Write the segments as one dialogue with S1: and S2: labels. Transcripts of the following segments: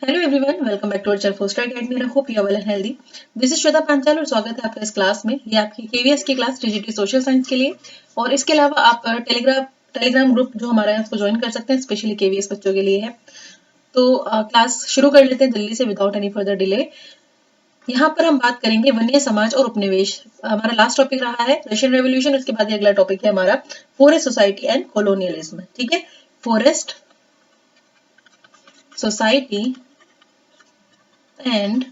S1: Hello everyone, welcome back to our channel Foster Academy. I hope you are well and healthy. This is Shweta Panchal और स्वागत है आपका इस class में। ये आपकी केवीएस की क्लास टीजीटी सोशल साइंस के लिए, और इसके अलावा आप टेलीग्राम ग्रुप जो हमारा है उसको ज्वाइन कर सकते हैं, स्पेशली केवीएस बच्चों के लिए है। तो क्लास शुरू कर लेते हैं जल्दी से विदाउट एनी फर्दर डिले। यहाँ पर हम बात करेंगे वन्य समाज और उपनिवेश। हमारा लास्ट टॉपिक रहा है रशियन रेवोल्यूशन, उसके बाद अगला टॉपिक है हमारा फॉरेस्ट सोसाइटी एंड कॉलोनियलिज्म। ठीक है, फॉरेस्ट सोसाइटी एंड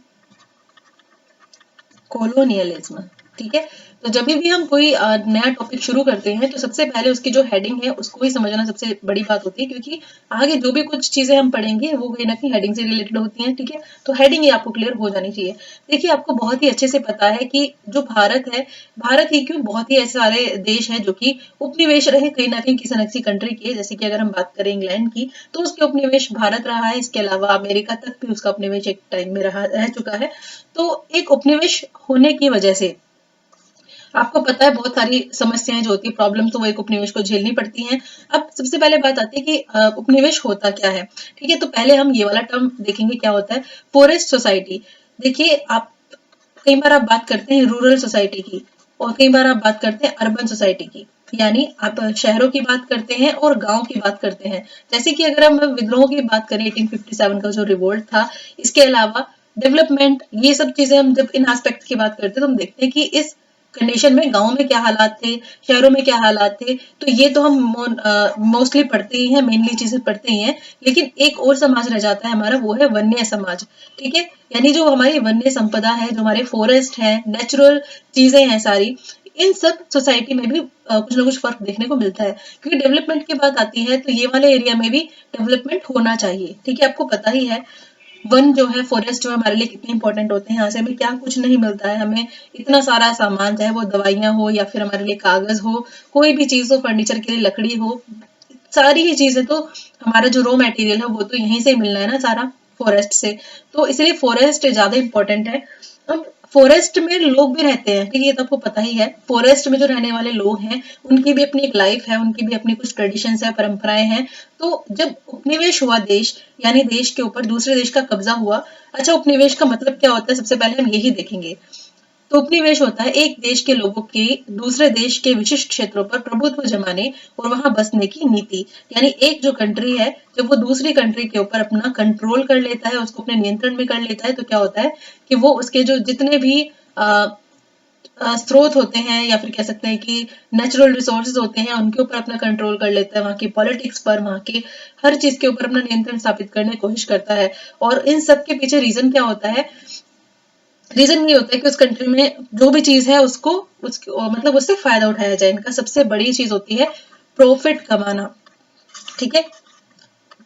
S1: कॉलोनियलिज्म। ठीक है, तो जब भी हम कोई नया टॉपिक शुरू करते हैं तो सबसे पहले उसकी जो हेडिंग है उसको ही समझना सबसे बड़ी बात होती है, क्योंकि आगे जो भी कुछ चीजें हम पढ़ेंगे वो कहीं ना कहीं हेडिंग से रिलेटेड होती हैं। ठीक है, तो हेडिंग ही आपको क्लियर हो जानी चाहिए। देखिए, आपको बहुत ही अच्छे से पता है कि जो भारत है, भारत ही क्यों, बहुत ही ऐसे सारे देश हैं जो कि उपनिवेश रहे कहीं ना कहीं किसी न किसी कंट्री के। जैसे कि अगर हम बात करें इंग्लैंड की, तो उसके उपनिवेश भारत रहा है। इसके अलावा अमेरिका तक भी उसका उपनिवेश एक टाइम में रह चुका है। तो एक उपनिवेश होने की वजह से आपको पता है बहुत सारी समस्याएं जो होती है, प्रॉब्लम, तो वो एक उपनिवेश को झेलनी पड़ती हैं। अब सबसे पहले बात आती है कि उपनिवेश होता क्या है। ठीक है, तो पहले हम ये वाला टर्म देखेंगे क्या होता है, फॉरेस्ट सोसाइटी। देखिए, आप कई बार आप बात करते हैं रूरल सोसाइटी की, और कई बार आप बात करते हैं अर्बन सोसाइटी की, यानी आप शहरों की बात करते हैं और गांव की बात करते हैं। जैसे कि अगर हम विद्रोह की बात करें, 1857 का जो रिवोल्ट था, इसके अलावा डेवलपमेंट, ये सब चीजें हम जब इन एस्पेक्ट की बात करते हैं तो हम देखते हैं कि इस कंडीशन में गांव में क्या हालात थे, शहरों में क्या हालात थे। तो ये तो हम मोस्टली पढ़ते ही हैं, मेनली चीजें पढ़ते ही हैं। लेकिन एक और समाज रह जाता है हमारा, वो है वन्य समाज। ठीक है, यानी जो हमारी वन्य संपदा है, जो हमारे फॉरेस्ट है, नेचुरल चीजें हैं सारी, इन सब सोसाइटी में भी कुछ ना कुछ फर्क देखने को मिलता है। क्योंकि डेवलपमेंट की बात आती है तो ये वाले एरिया में भी डेवलपमेंट होना चाहिए। ठीक है, आपको पता ही है वन जो है, फॉरेस्ट जो है, हमारे लिए कितने इंपॉर्टेंट होते हैं। यहाँ से हमें क्या कुछ नहीं मिलता है, हमें इतना सारा सामान, चाहे वो दवाइयां हो या फिर हमारे लिए कागज हो, कोई भी चीज हो, फर्नीचर के लिए लकड़ी हो, सारी ही चीजें तो, हमारा जो रॉ मटेरियल है वो तो यहीं से मिलना है ना सारा, फॉरेस्ट से। तो इसलिए फॉरेस्ट ज्यादा इंपॉर्टेंट है। अब फॉरेस्ट में लोग भी रहते हैं, ठीक है, ये तो आपको पता ही है। फॉरेस्ट में जो रहने वाले लोग हैं उनकी भी अपनी एक लाइफ है, उनकी भी अपनी कुछ ट्रेडिशंस है, परंपराएं हैं। तो जब उपनिवेश हुआ देश, यानी देश के ऊपर दूसरे देश का कब्जा हुआ। अच्छा, उपनिवेश का मतलब क्या होता है, सबसे पहले हम यही देखेंगे। तो उपनिवेश होता है एक देश के लोगों के दूसरे देश के विशिष्ट क्षेत्रों पर प्रभुत्व जमाने और वहां बसने की नीति। यानी एक जो कंट्री है, जब वो दूसरी कंट्री के ऊपर अपना कंट्रोल कर लेता है, उसको अपने नियंत्रण में कर लेता है, तो क्या होता है कि वो उसके जो जितने भी स्रोत होते हैं, या फिर कह सकते हैं कि नेचुरल रिसोर्सेज होते हैं, उनके ऊपर अपना कंट्रोल कर लेता है। वहां की पॉलिटिक्स पर, वहां के हर चीज के ऊपर अपना नियंत्रण स्थापित करने की कोशिश करता है। और इन सब के पीछे रीजन क्या होता है, रीजन ये होता है कि उस कंट्री में जो भी चीज है उसको मतलब उससे फायदा उठाया जाए। इनका सबसे बड़ी चीज होती है प्रॉफिट कमाना। ठीक है,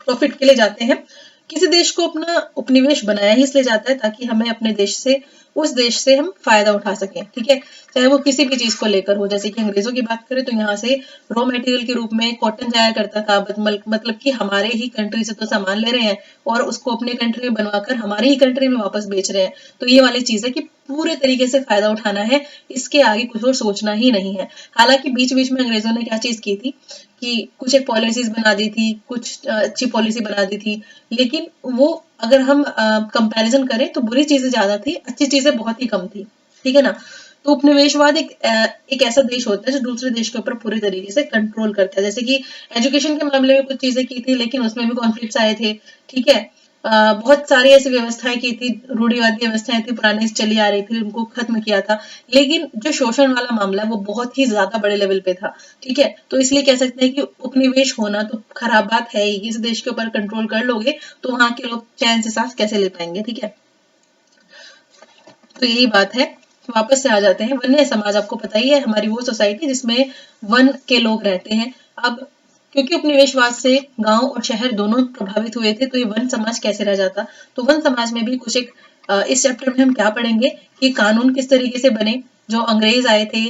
S1: प्रॉफिट के लिए जाते हैं। किसी देश को अपना उपनिवेश बनाया ही इसलिए जाता है ताकि हमें अपने देश से, उस देश से हम फायदा उठा सकें। ठीक है, चाहे वो किसी भी चीज को लेकर हो। जैसे कि अंग्रेजों की बात करें तो यहाँ से रॉ मटेरियल के रूप में कॉटन जाया करता था, मतलब कि हमारे ही कंट्री से तो सामान ले रहे हैं और उसको अपने कंट्री में बनवाकर हमारी ही कंट्री में वापस बेच रहे हैं। तो ये वाली चीज है कि पूरे तरीके से फायदा उठाना है, इसके आगे कुछ और सोचना ही नहीं है। हालांकि बीच बीच में अंग्रेजों ने क्या चीज की थी कि कुछ एक पॉलिसीज बना दी थी, कुछ अच्छी पॉलिसी बना दी थी, लेकिन वो अगर हम कंपैरिजन करें तो बुरी चीजें ज्यादा थी, अच्छी चीजें बहुत ही कम थी। ठीक है ना। तो उपनिवेशवाद एक ऐसा देश होता है जो दूसरे देश के ऊपर पूरी तरीके से कंट्रोल करता है। जैसे कि एजुकेशन के मामले में कुछ चीजें की थी, लेकिन उसमें भी कॉन्फ्लिक्ट्स आए थे। ठीक है, बहुत सारी ऐसी व्यवस्थाएं की थी, रूढ़िवादी व्यवस्थाएं थी, पुरानी चली आ रही थी, उनको खत्म किया था। लेकिन जो शोषण वाला मामला है वो बहुत ही ज्यादा बड़े लेवल पे था। ठीक है, तो इसलिए कह सकते हैं कि उपनिवेश होना तो खराब बात है ही। किसी देश के ऊपर कंट्रोल कर लोगे तो वहां के लोग चैन से सांस कैसे ले पाएंगे। ठीक है, तो यही बात है। वापस से आ जाते हैं, वन्य समाज आपको पता ही है, हमारी वो सोसाइटी जिसमें वन के लोग रहते हैं। अब क्योंकि उपनिवेशवाद से गांव और शहर दोनों प्रभावित हुए थे, तो ये वन समाज कैसे रह जाता। तो वन समाज में भी कुछ एक इस चैप्टर में हम क्या पढ़ेंगे कि कानून किस तरीके से बने, जो अंग्रेज आए थे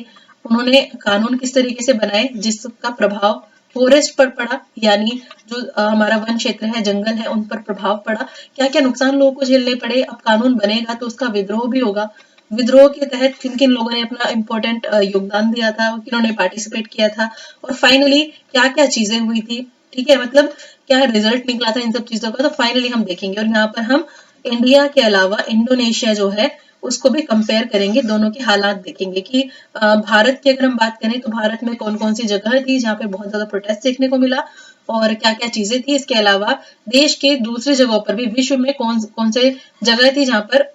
S1: उन्होंने कानून किस तरीके से बनाए जिसका प्रभाव फॉरेस्ट पर पड़ा, यानी जो हमारा वन क्षेत्र है, जंगल है, उन पर प्रभाव पड़ा। क्या क्या नुकसान लोगों को झेलने पड़े। अब कानून बनेगा तो उसका विद्रोह भी होगा। विद्रोह के तहत किन किन लोगों ने अपना इम्पोर्टेंट योगदान दिया था, किन्होंने पार्टिसिपेट किया था, और फाइनली क्या क्या चीजें हुई थी। ठीक है, मतलब क्या रिजल्ट निकला था इन सब चीजों का, तो फाइनली हम देखेंगे। और यहाँ पर हम इंडिया के अलावा इंडोनेशिया जो है उसको भी कंपेयर करेंगे, दोनों के हालात देखेंगे कि भारत की अगर हम बात करें तो भारत में कौन कौन सी जगह थी जहाँ पे बहुत ज्यादा प्रोटेस्ट देखने को मिला और क्या क्या चीजें थी। इसके अलावा देश के दूसरी जगहों पर भी विश्व में कौन कौन से जगह थी जहाँ पर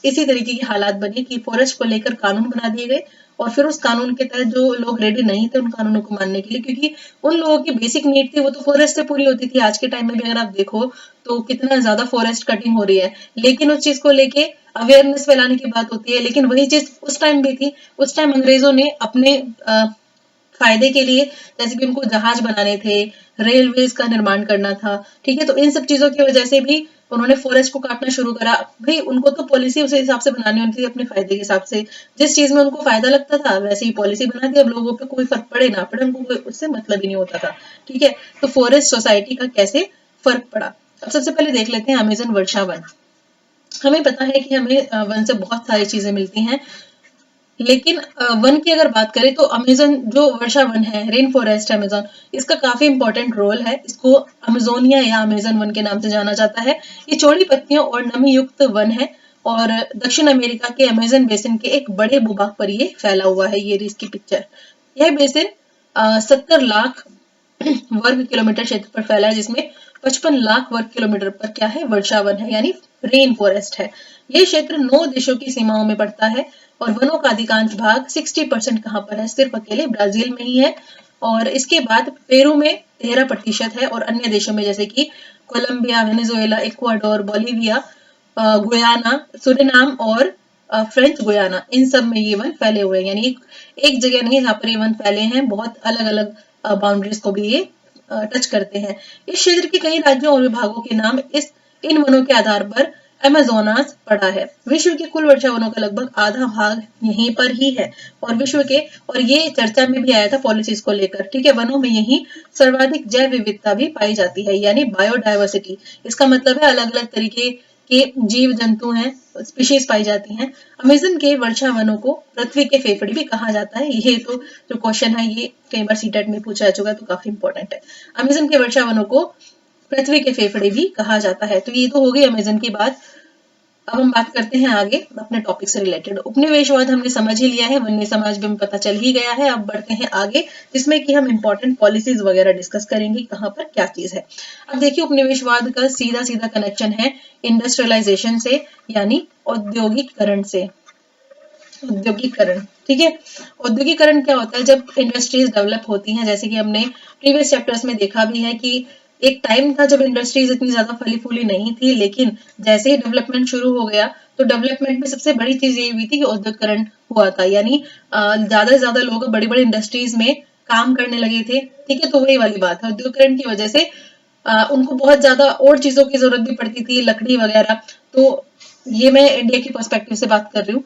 S1: इसी तरीके की हालात बनी कि फॉरेस्ट को लेकर कानून बना दिए गए और फिर उस कानून के तहत जो लोग रेडी नहीं थे उन कानूनों को मानने के लिए, क्योंकि उन लोगों की बेसिक नीड थी वो तो फॉरेस्ट से पूरी होती थी। आज के टाइम में भी अगर आप देखो तो कितना ज्यादा फॉरेस्ट कटिंग हो रही है, लेकिन उस चीज को लेके अवेयरनेस फैलाने की बात होती है। लेकिन वही चीज उस टाइम भी थी, उस टाइम अंग्रेजों ने अपने फायदे के लिए, जैसे कि उनको जहाज बनाने थे, रेलवेज का निर्माण करना था, ठीक है, तो इन सब चीजों की वजह से भी उन्होंने फॉरेस्ट को काटना शुरू करा। भाई उनको तो पॉलिसी उस हिसाब से बनानी होती थी अपने फायदे के हिसाब से, जिस चीज में उनको फायदा लगता था वैसे ही पॉलिसी बना दी। अब लोगों पे कोई फर्क पड़े ना पड़े उनको उससे मतलब ही नहीं होता था, ठीक है। तो फॉरेस्ट सोसाइटी का कैसे फर्क पड़ा, अब सबसे पहले देख लेते हैं अमेजन वर्षा वन। हमें पता है कि हमें वन से बहुत सारी चीजें मिलती हैं, लेकिन वन की अगर बात करें तो अमेजन जो वर्षा वन है, रेन फॉरेस्ट अमेजन, इसका काफी इंपॉर्टेंट रोल है। इसको अमेजोनिया या अमेजन वन के नाम से जाना जाता है। ये चौड़ी पत्तियों और नमी युक्त वन है और दक्षिण अमेरिका के अमेजन बेसिन के एक बड़े भूभाग पर ये फैला हुआ है। ये इसकी पिक्चर, यह बेसिन 70 लाख वर्ग किलोमीटर क्षेत्र पर फैला है, जिसमें 55 लाख वर्ग किलोमीटर पर क्या है, वर्षा वन है, यानी रेन फॉरेस्ट है। ये क्षेत्र 9 देशों की सीमाओं में पड़ता है और वनों का अधिकांश भाग 60% कहाँ पर है, सिर्फ अकेले ब्राजील में ही है। और इसके बाद पेरू में 13% है और अन्य देशों में जैसे कि Colombia, Venezuela, Ecuador, Bolivia, Guyana, Suriname और फ्रेंच गुयाना, इन सब में ये वन फैले हुए हैं। यानी एक जगह नहीं जहाँ पर ये वन फैले हैं, बहुत अलग अलग बाउंड्रीज को भी ये टच करते हैं। इस क्षेत्र के कई राज्यों और विभागों के नाम इन वनों के आधार पर अमेजोनास पड़ा है। विश्व के कुल वर्षा वनों का लगभग आधा भाग यहीं पर ही है और विश्व के, और ये चर्चा में भी आया था पॉलिसीज को लेकर, ठीक है, वनों में यही सर्वाधिक जैव विविधता भी पाई जाती है, यानी बायोडायवर्सिटी। इसका मतलब है अलग अलग तरीके के जीव जंतु हैं, स्पीशीज पाई जाती हैं। अमेजन के वर्षा वनों को पृथ्वी के फेफड़े भी कहा जाता है। ये तो जो क्वेश्चन है ये कई बार सीटेट में पूछा जा चुका है, तो काफी इंपॉर्टेंट है। अमेजन के वर्षा वनों को पृथ्वी के फेफड़े भी कहा जाता है। तो ये तो हो गई अमेजन की बात। अब हम बात करते हैं आगे अपने टॉपिक से रिलेटेड। उपनिवेशवाद हमने समझ ही लिया है, वन्य समाज भी हमें पता चल ही गया है। अब बढ़ते हैं आगे, जिसमें कि हम इंपॉर्टेंट पॉलिसीज वगैरह डिस्कस करेंगे, कहाँ पर क्या चीज है। अब देखिए उपनिवेशवाद का सीधा सीधा कनेक्शन है इंडस्ट्रियलाइजेशन से, यानी औद्योगिकरण से। औद्योगिकरण, ठीक है। औद्योगिकरण क्या होता है, जब इंडस्ट्रीज डेवलप होती हैं, जैसे कि हमने प्रीवियस चैप्टर्स में देखा भी है कि एक टाइम था जब इंडस्ट्रीज इतनी ज्यादा फली फूली नहीं थी, लेकिन जैसे ही डेवलपमेंट शुरू हो गया तो डेवलपमेंट में सबसे बड़ी चीज ये हुई थी कि औद्योगिकरण हुआ था, यानी ज्यादा से ज्यादा लोग बड़ी बड़ी इंडस्ट्रीज में काम करने लगे थे, ठीक है। तो वही वाली बात है, औद्योगिकरण की वजह से उनको बहुत ज्यादा और चीजों की जरूरत भी पड़ती थी, लकड़ी वगैरह। तो ये मैं इंडिया की पर्सपेक्टिव से बात कर रही हूँ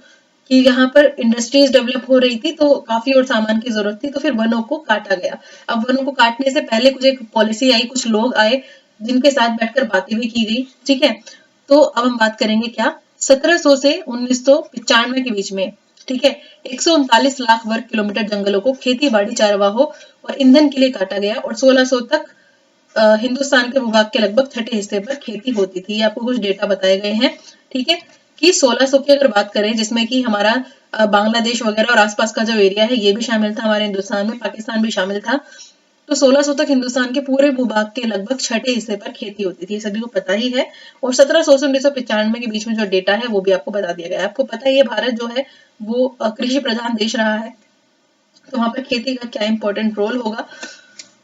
S1: कि यहाँ पर इंडस्ट्रीज डेवलप हो रही थी तो काफी और सामान की जरूरत थी, तो फिर वनों को काटा गया। अब वनों को काटने से पहले कुछ एक पॉलिसी आई, कुछ लोग आए जिनके साथ बैठकर बातें भी की गई, ठीक है। तो अब हम बात करेंगे क्या, 1700 से 1995 के बीच में, ठीक है, 139 लाख वर्ग किलोमीटर जंगलों को खेती बाड़ी, चारवाहों और ईंधन के लिए काटा गया और 1600 तक हिंदुस्तान के भूभाग के लगभग छठे हिस्से पर खेती होती थी। आपको कुछ डेटा बताए गए हैं, ठीक है, कि 1600 की अगर बात करें, जिसमें कि हमारा बांग्लादेश वगैरह और आसपास का जो एरिया है ये भी शामिल था, हमारे हिंदुस्तान में पाकिस्तान भी शामिल था। तो 1600 तक हिंदुस्तान के पूरे भूभाग के लगभग छठे हिस्से पर खेती होती थी, सभी को पता ही है। और 1700 से 1995 के बीच में जो डेटा है वो भी आपको बता दिया गया है। आपको पता है ये भारत जो है वो कृषि प्रधान देश रहा है, तो वहां पर खेती का क्या इंपॉर्टेंट रोल होगा।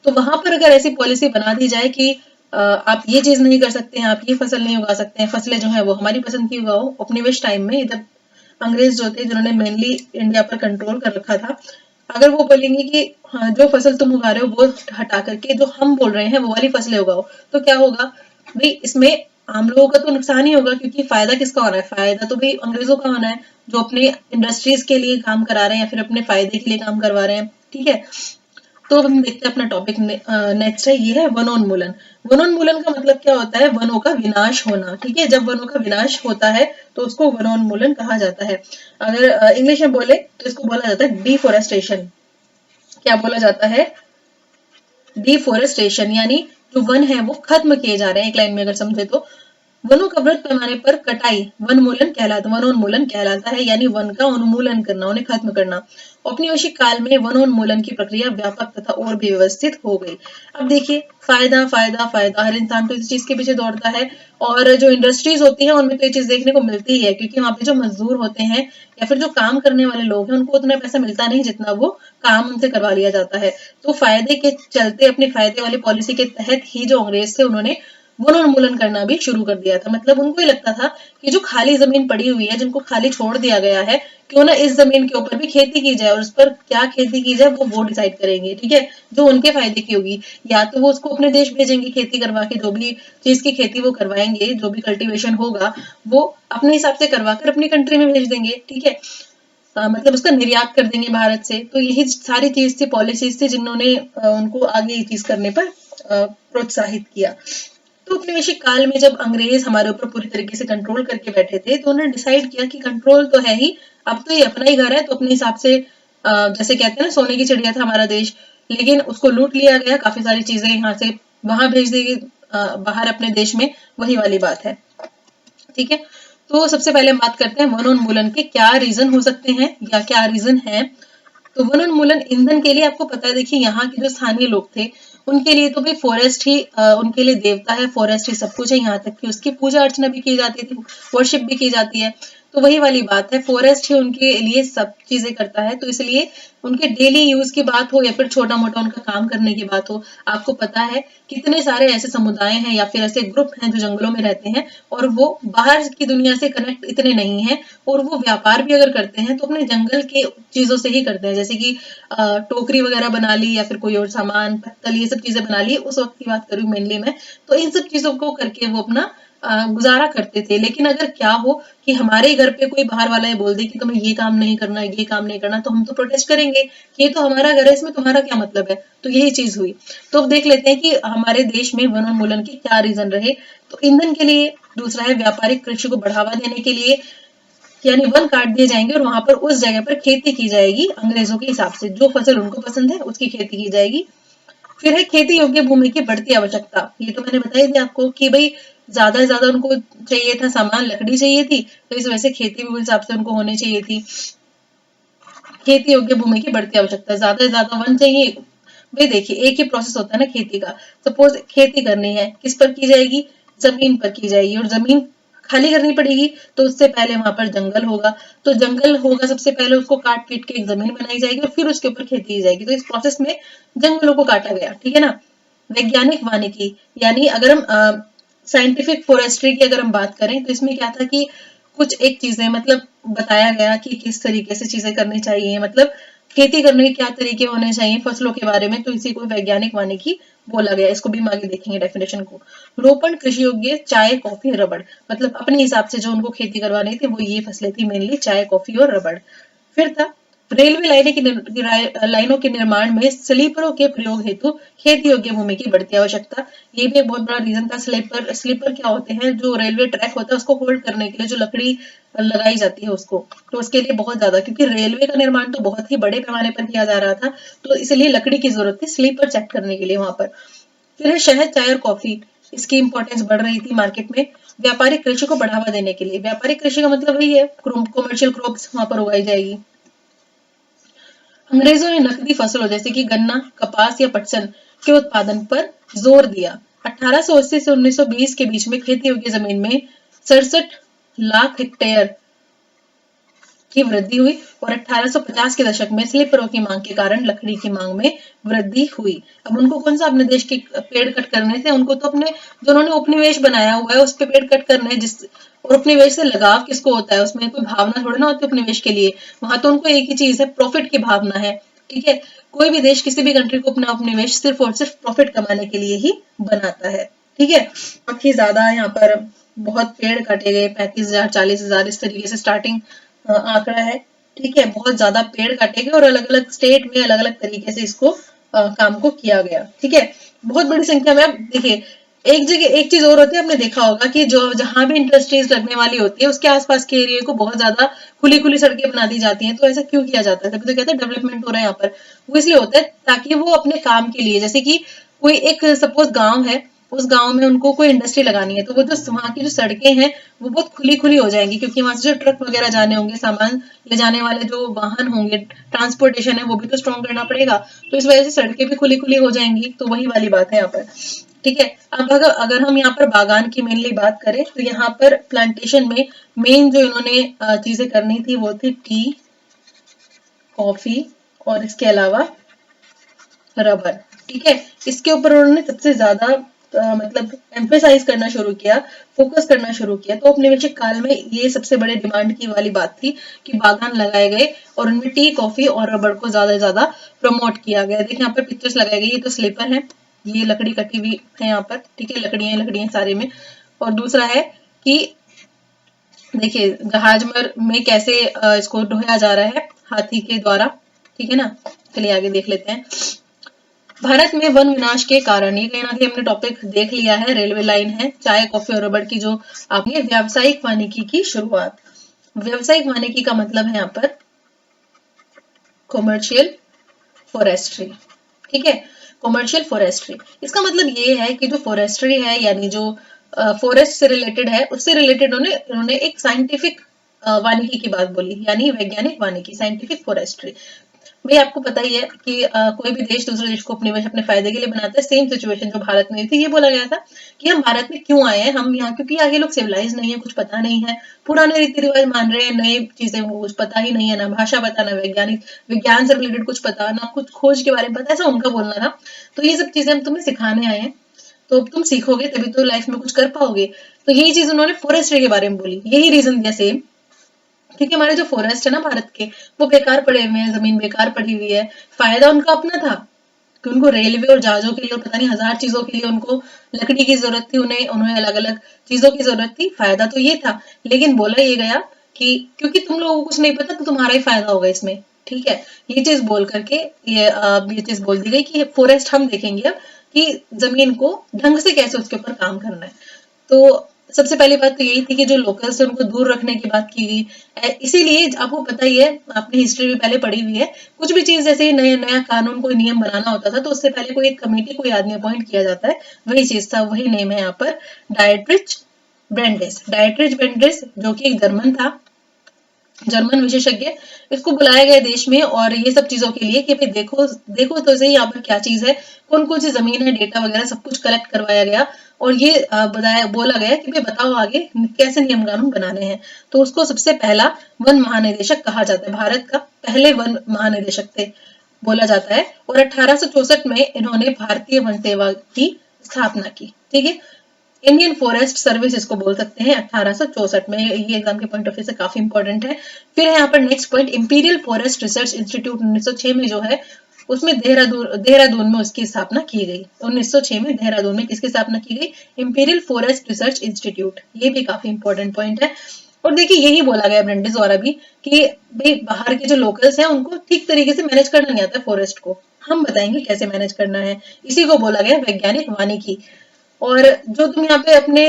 S1: तो वहां पर अगर ऐसी पॉलिसी बना दी जाए कि आप ये चीज नहीं कर सकते हैं, आप ये फसल नहीं उगा सकते हैं, फसलें जो है वो हमारी पसंद की उगाओ। उपनिवेश टाइम में जब अंग्रेज जो थे, जिन्होंने मेनली इंडिया पर कंट्रोल कर रखा था, अगर वो बोलेंगे कि हाँ जो फसल तुम उगा रहे हो वो हटा करके जो हम बोल रहे हैं वो वाली फसलें उगाओ, तो क्या होगा भाई, इसमें आम लोगों का तो नुकसान ही होगा, क्योंकि फायदा किसका होना है, फायदा तो भाई अंग्रेजों का होना है, जो अपने इंडस्ट्रीज के लिए काम करा रहे हैं या फिर अपने फायदे के लिए काम करवा रहे हैं, ठीक है। तो हम देखते हैं अपना टॉपिक नेक्स्ट है, ये है वनोन्मूलन। वनोन्मूलन का मतलब क्या होता है, वनों का विनाश होना, ठीक है। जब वनों का विनाश होता है तो उसको वनोन्मूलन कहा जाता है। अगर इंग्लिश में बोले तो इसको बोला जाता है डिफोरेस्टेशन। क्या बोला जाता है, डिफोरेस्टेशन, यानी जो वन है वो खत्म किए जा रहे हैं, एक लाइन में अगर समझे तो। वनों का वृहत पैमाने पर कटाई वनोन्मूलन कहलाता है, यानी वन का उन्मूलन करना, उन्हें खत्म करना। औपनिवेशिक काल में वनोन्मूलन की प्रक्रिया व्यापक तथा और भी व्यवस्थित हो गई। अब देखिए, फायदा फायदा फायदा, हर इंसान तो इस चीज के पीछे दौड़ता है, और जो इंडस्ट्रीज होती है उनमें तो ये चीज देखने को मिलती ही है, क्योंकि वहां पे जो मजदूर होते हैं या फिर जो काम करने वाले लोग हैं उनको उतना पैसा मिलता नहीं जितना वो काम उनसे करवा लिया जाता है। तो फायदे के चलते, अपने फायदे वाली पॉलिसी के तहत ही जो अंग्रेज थे उन्होंने वनोन्मूलन करना भी शुरू कर दिया था। मतलब उनको ही लगता था कि जो खाली जमीन पड़ी हुई है, जिनको खाली छोड़ दिया गया है, क्यों ना इस जमीन के ऊपर भी खेती की जाए, और उस पर क्या खेती की जाए वो डिसाइड करेंगे, ठीक है, जो उनके फायदे की होगी। या तो वो उसको अपने देश भेजेंगे खेती करवा के, जो भी चीज की खेती वो करवाएंगे, जो भी कल्टीवेशन होगा वो अपने हिसाब से करवा कर अपनी कंट्री में भेज देंगे, ठीक है। मतलब उसका निर्यात कर देंगे भारत से। तो यही सारी चीज थी, पॉलिसीज थी, जिन्होंने उनको आगे ये चीज करने पर प्रोत्साहित किया। तो उपनिवेशिक काल में जब अंग्रेज हमारे ऊपर पूरी तरीके से कंट्रोल करके बैठे थे, तो उन्होंने डिसाइड किया कि कंट्रोल तो है ही, अब तो ये अपना ही घर है, तो अपने हिसाब से जैसे कहते हैं ना, सोने की चिड़िया था हमारा देश, लेकिन उसको लूट लिया गया, काफी सारी चीजें यहाँ से वहां भेज दी गई, बाहर अपने देश में, वही वाली बात है, ठीक है। तो सबसे पहले हम बात करते हैं वनोन्मूलन के क्या रीजन हो सकते हैं या क्या रीजन है। तो वनोन्मूलन ईंधन के लिए आपको पता है, देखिए यहाँ के जो स्थानीय लोग थे उनके लिए तो भाई फॉरेस्ट ही उनके लिए देवता है, फॉरेस्ट ही सब कुछ है, यहाँ तक कि उसकी पूजा अर्चना भी की जाती थी, वर्शिप भी की जाती है। तो वही वाली बात है, फॉरेस्ट ही उनके लिए सब चीजें करता है, तो इसलिए उनके डेली यूज की बात हो या फिर छोटा मोटा उनका काम करने की बात हो, आपको पता है कितने सारे ऐसे समुदाय हैं या फिर ऐसे ग्रुप हैं जो जंगलों में रहते हैं, और वो बाहर की दुनिया से कनेक्ट इतने नहीं है, और वो व्यापार भी अगर करते हैं तो अपने जंगल के चीजों से ही करते हैं, जैसे कि टोकरी वगैरह बना ली या फिर कोई और सामान, पत्तल, ये सब चीजें बना ली, उस वक्त की बात करूँ मेनली मैं। तो इन सब चीजों को करके वो अपना गुजारा करते थे। लेकिन अगर क्या हो कि हमारे घर पे कोई बाहर वाला ये बोल दे कि तुम्हें ये काम नहीं करना, ये काम नहीं करना, तो हम तो प्रोटेस्ट करेंगे कि ये तो हमारा घर है, इसमें तुम्हारा क्या मतलब है। तो यही चीज हुई। तो अब देख लेते हैं कि हमारे देश में वनोन्मूलन के क्या रीजन रहे। तो ईंधन के लिए, दूसरा है व्यापारिक कृषि को बढ़ावा देने के लिए, यानी वन काट दिए जाएंगे और वहां पर उस जगह पर खेती की जाएगी अंग्रेजों के हिसाब से, जो फसल उनको पसंद है उसकी खेती की जाएगी। फिर है खेती योग्य भूमि की बढ़ती आवश्यकता। ये तो मैंने बताई थी आपको कि भाई ज्यादा से ज्यादा उनको चाहिए था सामान, लकड़ी चाहिए थी, तो इस वजह से खेती भी उस हिसाब से उनको होनी चाहिए थी। खेती योग्य भूमि की बढ़ती आवश्यकता, ज्यादा से ज्यादा वन चाहिए। भाई देखिए, एक ही प्रोसेस होता है ना खेती का। सपोज खेती करनी है, किस पर की जाएगी, जमीन पर की जाएगी, और जमीन खाली करनी पड़ेगी, तो उससे पहले वहां पर जंगल होगा, तो जंगल होगा, सबसे पहले उसको काट पीट के एक जमीन बनाई जाएगी और फिर उसके ऊपर खेती की जाएगी। तो इस प्रोसेस में जंगलों को काटा गया, ठीक है ना। वैज्ञानिक वानिकी, यानी अगर हम साइंटिफिक फॉरेस्ट्री की अगर हम बात करें, तो इसमें क्या था कि कुछ एक चीजें, मतलब बताया गया कि किस तरीके से चीजें करनी चाहिए, मतलब खेती करने के क्या तरीके होने चाहिए फसलों के बारे में, तो इसी को वैज्ञानिक वानिकी बोला गया। इसको भी हम आगे देखेंगे डेफिनेशन को। रोपण कृषि योग्य चाय, कॉफी, रबड़, मतलब अपने हिसाब से जो उनको खेती करवानी थी वो ये फसलें थी, मेनली चाय, कॉफी और रबड़। फिर था रेलवे लाइनों के निर्माण में स्लीपरों के प्रयोग हेतु खेती योग्य भूमि की बढ़ती आवश्यकता। ये भी एक बहुत बड़ा रीजन था। स्लीपर क्या होते हैं, जो रेलवे ट्रैक होता है उसको होल्ड करने के लिए जो लकड़ी लगाई जाती है उसको, तो उसके लिए बहुत ज्यादा, क्योंकि रेलवे का निर्माण तो बहुत ही बड़े पैमाने पर किया जा रहा था, तो इसलिए लकड़ी की जरूरत थी स्लीपर चेक करने के लिए वहां पर। फिर शहद, चाय और कॉफी, इसकी इंपॉर्टेंस बढ़ रही थी मार्केट में। व्यापारिक कृषि को बढ़ावा देने के लिए, व्यापारिक कृषि का मतलब वही है, कॉमर्शियल क्रॉप्स वहां पर उगाई जाएगी। अंग्रेजों ने नकदी फसलों जैसे कि गन्ना, कपास या पटसन के उत्पादन पर जोर दिया। 1880 से 1920 के बीच में खेती योग्य जमीन में 67 लाख हेक्टेयर की वृद्धि हुई, और 1850 के दशक में स्लीपरों की मांग के कारण लकड़ी की मांग में वृद्धि हुई। अब उनको कौन सा अपने देश के पेड़ कट करने थे, उनको तो अपने जो उन्होंने उपनिवेश बनाया हुआ है उस पे पेड़ कट करने हैं, जिस और उपनिवेश से लगाव किसको होता है, उसमें कोई भावना थोड़ी ना होती उपनिवेश के लिए। वहां तो उनको एक ही चीज है, प्रॉफिट की भावना है, ठीक है। कोई भी देश किसी भी कंट्री को अपना उपनिवेश सिर्फ और सिर्फ प्रॉफिट कमाने के लिए ही बनाता है, ठीक है। काफी ज्यादा यहाँ पर बहुत पेड़ काटे गए, 35,000 40,000 इस तरीके से स्टार्टिंग आंकड़ा है, ठीक है। बहुत ज्यादा पेड़ काटे गए और अलग अलग स्टेट में अलग अलग तरीके से इसको काम को किया गया, ठीक है। बहुत बड़ी संख्या में। अब देखिए, एक जगह एक चीज और होती है, आपने देखा होगा कि जो जहां भी इंडस्ट्रीज लगने वाली होती है उसके आसपास के एरिया को बहुत ज्यादा खुली खुली सड़कें बना दी जाती हैं। तो ऐसा क्यों किया जाता है, तभी तो कहते हैं डेवलपमेंट हो रहा है यहाँ पर। वो इसलिए होता है ताकि वो अपने काम के लिए, जैसे कि कोई एक सपोज गांव है, उस गांव में उनको कोई इंडस्ट्री लगानी है, तो वो जो वहां की जो सड़कें हैं वो बहुत खुली खुली हो जाएंगी, क्योंकि वहां से जो ट्रक वगैरह जाने होंगे, सामान ले जाने वाले जो वाहन होंगे, ट्रांसपोर्टेशन है वो भी तो स्ट्रॉन्ग करना पड़ेगा, तो इस वजह से सड़कें भी खुली खुली हो जाएंगी। तो वही वाली बात है यहाँ पर। ठीक है। अब अगर अगर हम यहाँ पर बागान की मेनली बात करें, तो यहाँ पर प्लांटेशन में मेन जो इन्होंने चीजें करनी थी वो थी टी, कॉफी और इसके अलावा रबर। ठीक है। इसके ऊपर उन्होंने सबसे ज्यादा मतलब एम्फेसाइज करना शुरू किया, फोकस करना शुरू किया। तो औपनिवेशिक काल में ये सबसे बड़े डिमांड की वाली बात थी कि बागान लगाए गए और उनमें टी, कॉफी और रबर को ज्यादा से ज्यादा प्रमोट किया गया। देखिए यहाँ पर पिक्चर्स लगाई गई, ये तो स्लीपर है, ये लकड़ी कटी हुई है यहाँ पर। ठीक है, लकड़ियां लकड़ियां सारे में। और दूसरा है कि देखिए जहाज में कैसे इसको ढोया जा रहा है हाथी के द्वारा। ठीक है ना, चलिए आगे देख लेते हैं। भारत में वन विनाश के कारण, ये कहीं ना कहीं हमने टॉपिक देख लिया है, रेलवे लाइन है, चाय, कॉफी और रबड़ की जो आपने व्यावसायिक वानिकी की शुरुआत। व्यावसायिक वानिकी का मतलब है यहाँ पर कॉमर्शियल फॉरेस्ट्री। ठीक है, कॉमर्शियल फॉरेस्ट्री, इसका मतलब ये है कि जो फॉरेस्ट्री है यानी जो फॉरेस्ट से रिलेटेड है, उससे रिलेटेड उन्होंने एक साइंटिफिक वानिकी की बात बोली, यानी वैज्ञानिक वानिकी, साइंटिफिक फॉरेस्ट्री। भाई आपको पता ही है कि कोई भी देश दूसरे देश को अपने फायदे के लिए बनाता है। सेम सिचुएशन जो भारत में थी, ये बोला गया था कि हम भारत में क्यों आए हैं, हम यहाँ क्योंकि आगे लोग सिविलाइज नहीं है, कुछ पता नहीं है, पुराने रीति रिवाज मान रहे हैं, नई चीजें कुछ पता ही नहीं है, ना भाषा पता, ना विज्ञान से रिलेटेड कुछ पता, ना कुछ खोज के बारे में पता, ऐसा उनका बोलना था। तो ये सब चीजें हम तुम्हें सिखाने आए हैं, तो तुम सीखोगे तभी तो लाइफ में कुछ कर पाओगे। तो यही चीज उन्होंने फॉरेस्ट्री के बारे में बोली, यही रीजन दिया सेम। क्योंकि हमारे जो फॉरेस्ट है ना भारत के, वो बेकार पड़े हुए हैं, जमीन बेकार पड़ी हुई है। फायदा उनका अपना था कि उनको रेलवे और जहाजों के लिए और पता नहीं हजार चीजों के लिए उनको लकड़ी की जरूरत थी, उन्हें अलग अलग चीजों की जरूरत थी। फायदा तो ये था, लेकिन बोला ये गया कि क्योंकि तुम लोगों को कुछ नहीं पता तो तुम्हारा ही फायदा होगा इसमें। ठीक है, ये चीज बोल करके ये चीज बोल दी गई कि फॉरेस्ट हम देखेंगे अब कि जमीन को ढंग से कैसे उसके ऊपर काम करना है। तो सबसे पहली बात तो यही थी कि जो लोकल से उनको दूर रखने की बात की गई। इसीलिए आपको पता ही है, आपने हिस्ट्री भी पहले पढ़ी हुई है, कुछ भी चीज जैसे नया नया कानून कोई नियम बनाना होता था तो उससे पहले कोई एक कमेटी, कोई आदमी अपॉइंट किया जाता है। वही चीज था, वही नेम है यहाँ पर, डायट्रिच ब्रेंडिस। डायट्रिच ब्रेंडिस जो कि एक जर्मन था, जर्मन विशेषज्ञ, इसको बुलाया गया देश में और ये सब चीजों के लिए कि भाई देखो देखो तो सही यहाँ पर क्या चीज है, कौन कौन सी जमीन है, डेटा वगैरह सब कुछ कलेक्ट करवाया गया और ये बोला गया कि भाई बताओ आगे कैसे नियम कानून बनाने हैं। तो उसको सबसे पहला वन महानिदेशक कहा जाता है, भारत का पहले वन महानिदेशक थे बोला जाता है। और 1864 में इन्होंने भारतीय वन सेवा की स्थापना की। ठीक है, इंडियन फॉरेस्ट सर्विस इसको बोल सकते हैं 1864 में। ये एग्जाम के पॉइंट ऑफ व्यू से काफी इंपॉर्टेंट है। फिर है यहाँ पर next point, imperial forest research institute 1906 में जो है, उसमें देहरादून में उसकी स्थापना की गई। 1906 में देहरादून में किसकी स्थापना की गई, इंपीरियल फॉरेस्ट रिसर्च इंस्टीट्यूट। ये भी काफी इंपॉर्टेंट पॉइंट है। और देखिए यही बोला गया ब्रेंडिस द्वारा भी कि भाई बाहर के जो लोकल्स हैं उनको ठीक तरीके से मैनेज करना नहीं आता फॉरेस्ट को, हम बताएंगे कैसे मैनेज करना है। इसी को बोला गया वैज्ञानिक वानिकी। और जो तुम यहाँ पे अपने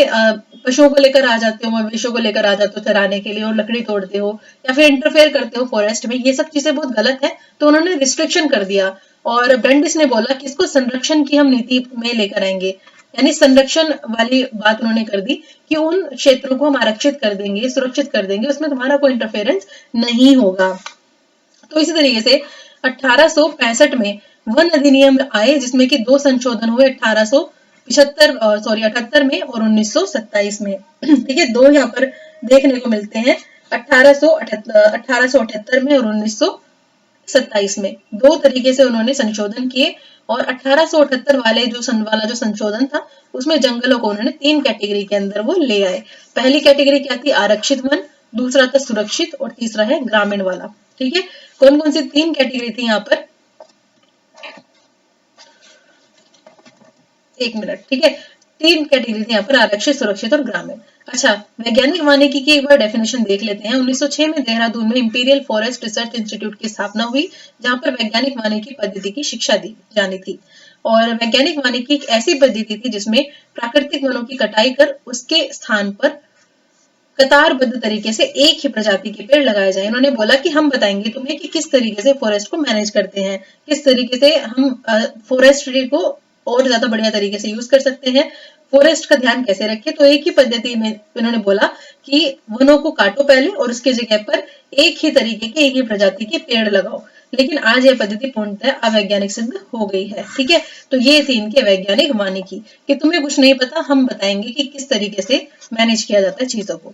S1: पशुओं को लेकर आ जाते हो, मवेशियों को लेकर आ जाते हो चराने के लिए और लकड़ी तोड़ते हो या फिर इंटरफेयर करते हो फॉरेस्ट में, ये सब चीजें बहुत गलत है। तो उन्होंने रिस्ट्रिक्शन कर दिया और ब्रेंडिस ने बोला कि इसको संरक्षण की हम नीति में लेकर आएंगे, यानी संरक्षण वाली बात उन्होंने कर दी कि उन क्षेत्रों को हम आरक्षित कर देंगे, सुरक्षित कर देंगे, उसमें तुम्हारा कोई इंटरफेरेंस नहीं होगा। तो इसी तरीके से 1865 में वन अधिनियम आए जिसमें कि 2 संशोधन हुए, 78 में और 1927 में। ठीक है, 2 यहाँ पर देखने को मिलते हैं, 1878 में और 1927 में 2 तरीके से उन्होंने संशोधन किए। और 1878 वाला जो संशोधन था उसमें जंगलों को उन्होंने 3 कैटेगरी के अंदर वो ले आए। पहली कैटेगरी क्या थी, आरक्षित वन, दूसरा था सुरक्षित और तीसरा है ग्रामीण वाला। ठीक है, कौन कौन सी 3 कैटेगरी थी यहाँ पर, एक मिनट। ठीक है, 3 कैटेगरी थी यहाँ पर, आरक्षित, सुरक्षित और ग्रामीण। अच्छा, वैज्ञानिक वानिकी की एक बार डेफिनेशन देख लेते हैं। 1906 में देहरादून में इंपीरियल फॉरेस्ट रिसर्च इंस्टीट्यूट की स्थापना हुई जहां पर वैज्ञानिक वानिकी पद्धति की शिक्षा दी जानी थी। और वैज्ञानिक वानिकी एक ऐसी पद्धति थी जिसमें प्राकृतिक वनों की कटाई कर उसके स्थान पर कतारबद्ध तरीके से एक ही प्रजाति के पेड़ लगाए जाए। उन्होंने बोला कि हम बताएंगे तुम्हें कि किस तरीके से फॉरेस्ट को मैनेज करते हैं, किस तरीके से हम फॉरेस्ट्री को और ज्यादा बढ़िया तरीके से यूज कर सकते हैं। फॉरेस्ट का ध्यान कैसे रखें, तो एक ही पद्धति में उन्होंने बोला कि वनों को काटो पहले और उसकी जगह पर एक ही तरीके के, एक ही प्रजाति के पेड़ लगाओ। लेकिन आज यह पद्धति पूर्णतः अवैज्ञानिक सिद्ध हो गई है। ठीक है, तो ये थी इनके वैज्ञानिक वानिकी कि तुम्हें कुछ नहीं पता, हम बताएंगे कि किस तरीके से मैनेज किया जाता है चीजों को।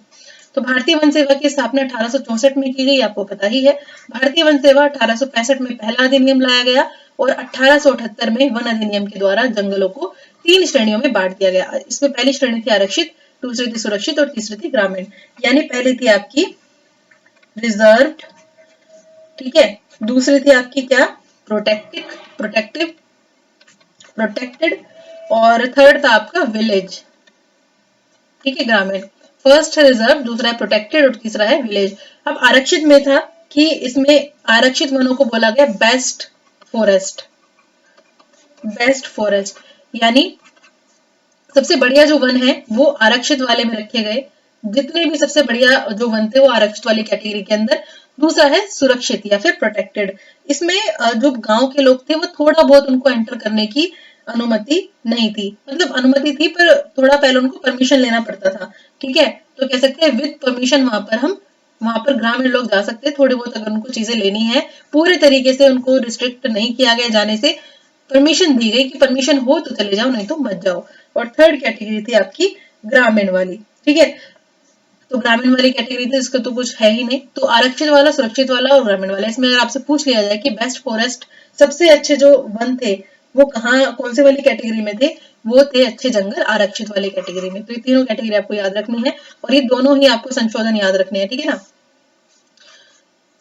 S1: तो भारतीय वन सेवा की स्थापना 1864 में की गई, आपको पता ही है। भारतीय वन सेवा 1865 में पहला अधिनियम लाया गया और 1878 में वन अधिनियम के द्वारा जंगलों को 3 श्रेणियों में बांट दिया गया। इसमें पहली श्रेणी थी आरक्षित, दूसरी थी सुरक्षित और तीसरी थी ग्रामीण। यानी पहली थी आपकी रिजर्व्ड, ठीक है, दूसरी थी आपकी क्या, प्रोटेक्टिव प्रोटेक्टेड, और थर्ड था आपका विलेज, ठीक है, ग्रामीण। फर्स्ट है रिजर्व, दूसरा है प्रोटेक्टेड और तीसरा है विलेज। अब आरक्षित में था कि इसमें आरक्षित वनों को बोला गया बेस्ट फॉरेस्ट, यानी सबसे बढ़िया जो वन है वो आरक्षित वाले में रखे गए। जितने भी सबसे बढ़िया जो वन थे वो आरक्षित वाली कैटेगरी के अंदर। दूसरा है सुरक्षित या फिर प्रोटेक्टेड। इसमें जो गांव के लोग थे वो थोड़ा बहुत उनको एंटर करने की अनुमति नहीं थी, मतलब अनुमति थी पर थोड़ा पहले उनको परमिशन लेना पड़ता था। ठीक है, तो कह सकते हैं विद परमिशन वहां पर ग्रामीण लोग जा सकते हैं, थोड़ी बहुत अगर उनको चीजें लेनी है। पूरे तरीके से उनको रिस्ट्रिक्ट नहीं किया गया जाने से, परमिशन दी गई कि परमिशन हो तो चले जाओ, नहीं तो मत जाओ। और थर्ड कैटेगरी थी आपकी ग्रामीण वाली। ठीक है, तो ग्रामीण वाली कैटेगरी थी, इसका तो कुछ है ही नहीं। तो आरक्षित वाला, सुरक्षित वाला और ग्रामीण वाला। इसमें अगर आपसे पूछ लिया जाए कि बेस्ट फॉरेस्ट, सबसे अच्छे जो वन थे वो कौन से वाली कैटेगरी में थे, वो थे अच्छे जंगल आरक्षित वाली कैटेगरी में। तो ये तीनों कैटेगरी आपको याद रखनी है और ये दोनों ही आपको संशोधन याद रखने हैं। ठीक है ना।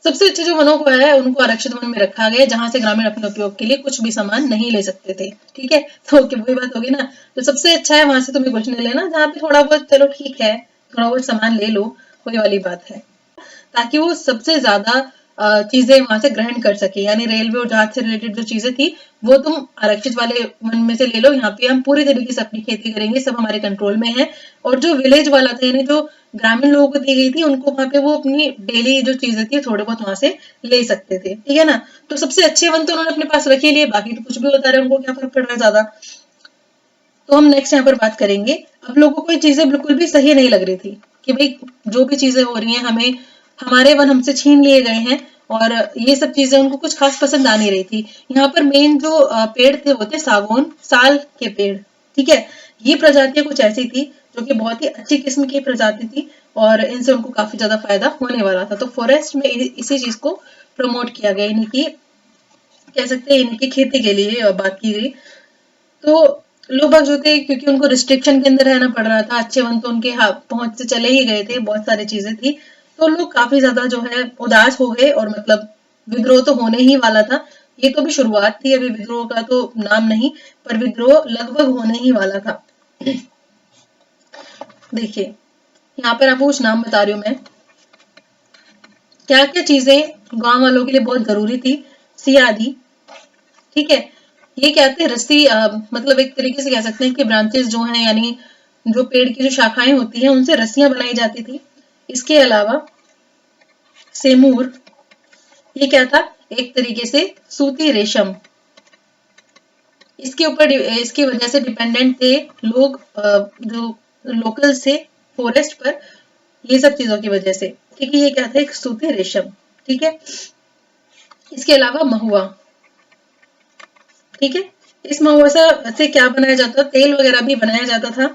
S1: सबसे अच्छे जो वनों को है उनको आरक्षित वन में रखा गया, जहां से ग्रामीण अपने उपयोग के लिए कुछ भी सामान नहीं ले सकते थे। ठीक है, तो वही बात होगी ना। तो सबसे अच्छा है वहां से तुम्हें कुछ नहीं लेना, जहाँ पे थोड़ा बहुत चलो ठीक है, थोड़ा बहुत सामान ले लो, वही वाली बात है, ताकि वो सबसे ज्यादा चीजें वहां से ग्रहण कर सके। यानी रेलवे और जहाज से रिलेटेड जो चीजें थी वो तुम आरक्षित वाले वन में से ले लो, यहाँ पे हम पूरी तरीके से अपनी खेती करेंगे, सब हमारे कंट्रोल में है। और जो विलेज वाला था, यानी जो ग्रामीण लोगों को दी गई थी, उनको वहां पे वो अपनी डेली जो चीजें थी थोड़े बहुत वहां से ले सकते थे। ठीक है ना। तो सबसे अच्छे वन तो उन्होंने अपने पास रखे लिए, बाकी तो कुछ भी होता रहे, उनको क्या फर्क पड़ रहा है ज्यादा। तो हम नेक्स्ट यहाँ पर बात करेंगे। अब लोगों को ये चीजें बिल्कुल भी सही नहीं लग रही थी कि भाई जो भी चीजें हो रही हैं, हमें हमारे वन हमसे छीन लिए गए हैं, और ये सब चीजें उनको कुछ खास पसंद आ नहीं रही थी। यहाँ पर मेन जो पेड़ थे वो थे सागौन, साल के पेड़। ठीक है, ये प्रजातियां कुछ ऐसी थी जो कि बहुत ही अच्छी किस्म की प्रजाति थी और इनसे उनको काफी ज्यादा फायदा होने वाला था। तो फॉरेस्ट में इसी चीज को प्रमोट किया गया, इनकी कह सकते हैं इनकी खेती के लिए बात की गई। तो लोग बाग जो थे, क्योंकि उनको रिस्ट्रिक्शन के अंदर रहना पड़ रहा था, अच्छे वन तो उनके पहुंच से चले ही गए थे, बहुत सारी चीजें थी, तो लोग काफी ज्यादा जो है उदास हो गए और मतलब विद्रोह तो होने ही वाला था। ये तो भी शुरुआत थी, अभी विद्रोह का तो नाम नहीं, पर विद्रोह लगभग होने ही वाला था। देखिए यहाँ पर आपको कुछ नाम बता रही हूँ मैं, क्या क्या चीजें गांव वालों के लिए बहुत जरूरी थी। सियादी, ठीक है, ये क्या थे, रस्सी, मतलब एक तरीके से कह सकते हैं कि ब्रांचेस जो हैं, यानी जो पेड़ की जो शाखाएं होती हैं उनसे रस्सियां बनाई जाती थी। इसके अलावा सेमूर, ये क्या था, एक तरीके से सूती रेशम। इसके ऊपर इसकी वजह से डिपेंडेंट थे लोग, जो लोकल से फॉरेस्ट पर, ये सब चीजों की वजह से। ठीक है, ये क्या था, एक सूती रेशम। ठीक है, इसके अलावा महुआ। ठीक है, इस महुआ से क्या बनाया जाता, तेल वगैरह भी बनाया जाता था,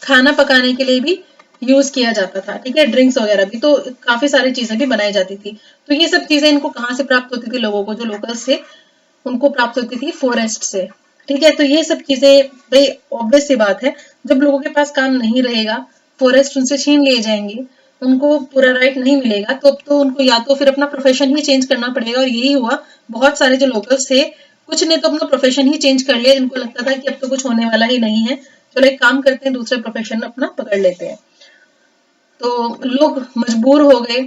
S1: खाना पकाने के लिए भी यूज किया जाता था। ठीक है, ड्रिंक्स वगैरह भी, तो काफी सारी चीजें भी बनाई जाती थी। तो ये सब चीजें इनको कहाँ से प्राप्त होती थी, लोगों को जो लोकल्स थे उनको प्राप्त होती थी फॉरेस्ट से। ठीक है, तो ये सब चीजें भाई ऑब्वियस सी बात है, जब लोगों के पास काम नहीं रहेगा, फॉरेस्ट उनसे छीन लिए जाएंगे, उनको पूरा राइट नहीं मिलेगा, तो अब तो उनको या तो फिर अपना प्रोफेशन ही चेंज करना पड़ेगा। और यही हुआ, बहुत सारे जो लोकल्स थे, कुछ ने तो अपना प्रोफेशन ही चेंज कर लिया, जिनको लगता था कि अब तो कुछ होने वाला ही नहीं है, चलो एक काम करते हैं, दूसरे प्रोफेशन अपना पकड़ लेते हैं। तो लोग मजबूर हो गए,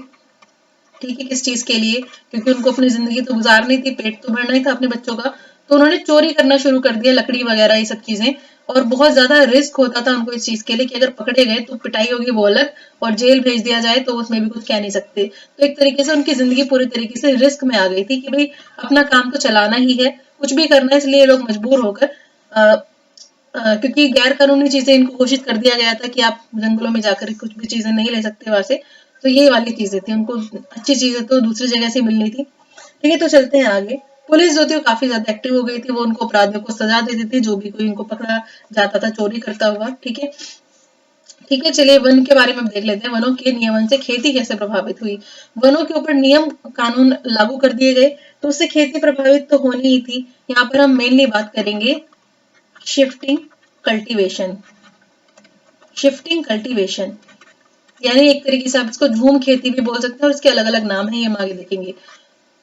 S1: ठीक है, किस चीज के लिए, क्योंकि उनको अपनी जिंदगी तो गुजारनी थी, पेट तो भरना ही था अपने बच्चों का। तो उन्होंने चोरी करना शुरू कर दिया, लकड़ी वगैरह ये सब चीजें। और बहुत ज्यादा रिस्क होता था उनको इस चीज के लिए कि अगर पकड़े गए तो पिटाई होगी वो अलग, और जेल भेज दिया जाए तो उसमें भी कुछ कह नहीं सकते। तो एक तरीके से उनकी जिंदगी पूरी तरीके से रिस्क में आ गई थी कि भाई अपना काम तो चलाना ही है, कुछ भी करना है, इसलिए लोग मजबूर होकर क्योंकि गैर कानूनी चीजें इनको घोषित कर दिया गया था कि आप जंगलों में जाकर कुछ भी चीजें नहीं ले सकते वहां से। तो ये वाली चीजें थी, उनको अच्छी चीजें तो दूसरी जगह से मिलनी थी। ठीक है, तो चलते हैं आगे। पुलिस जो थी वो काफी ज्यादा एक्टिव हो गई थी, वो उनको अपराधियों को सजा देती थी, जो भी कोई इनको पकड़ा जाता था चोरी करता हुआ। ठीक है, ठीक है, चलिए वन के बारे में हम देख लेते हैं। वनों के नियमन से खेती कैसे प्रभावित हुई। वनों के ऊपर नियम कानून लागू कर दिए गए, तो उससे खेती प्रभावित तो होनी ही थी। यहाँ पर हम मेनली बात करेंगे शिफ्टिंग कल्टीवेशन। शिफ्टिंग कल्टीवेशन यानी एक तरीके से आप इसको झूम खेती भी बोल सकते हैं, और इसके अलग अलग नाम है, ये हम आगे देखेंगे।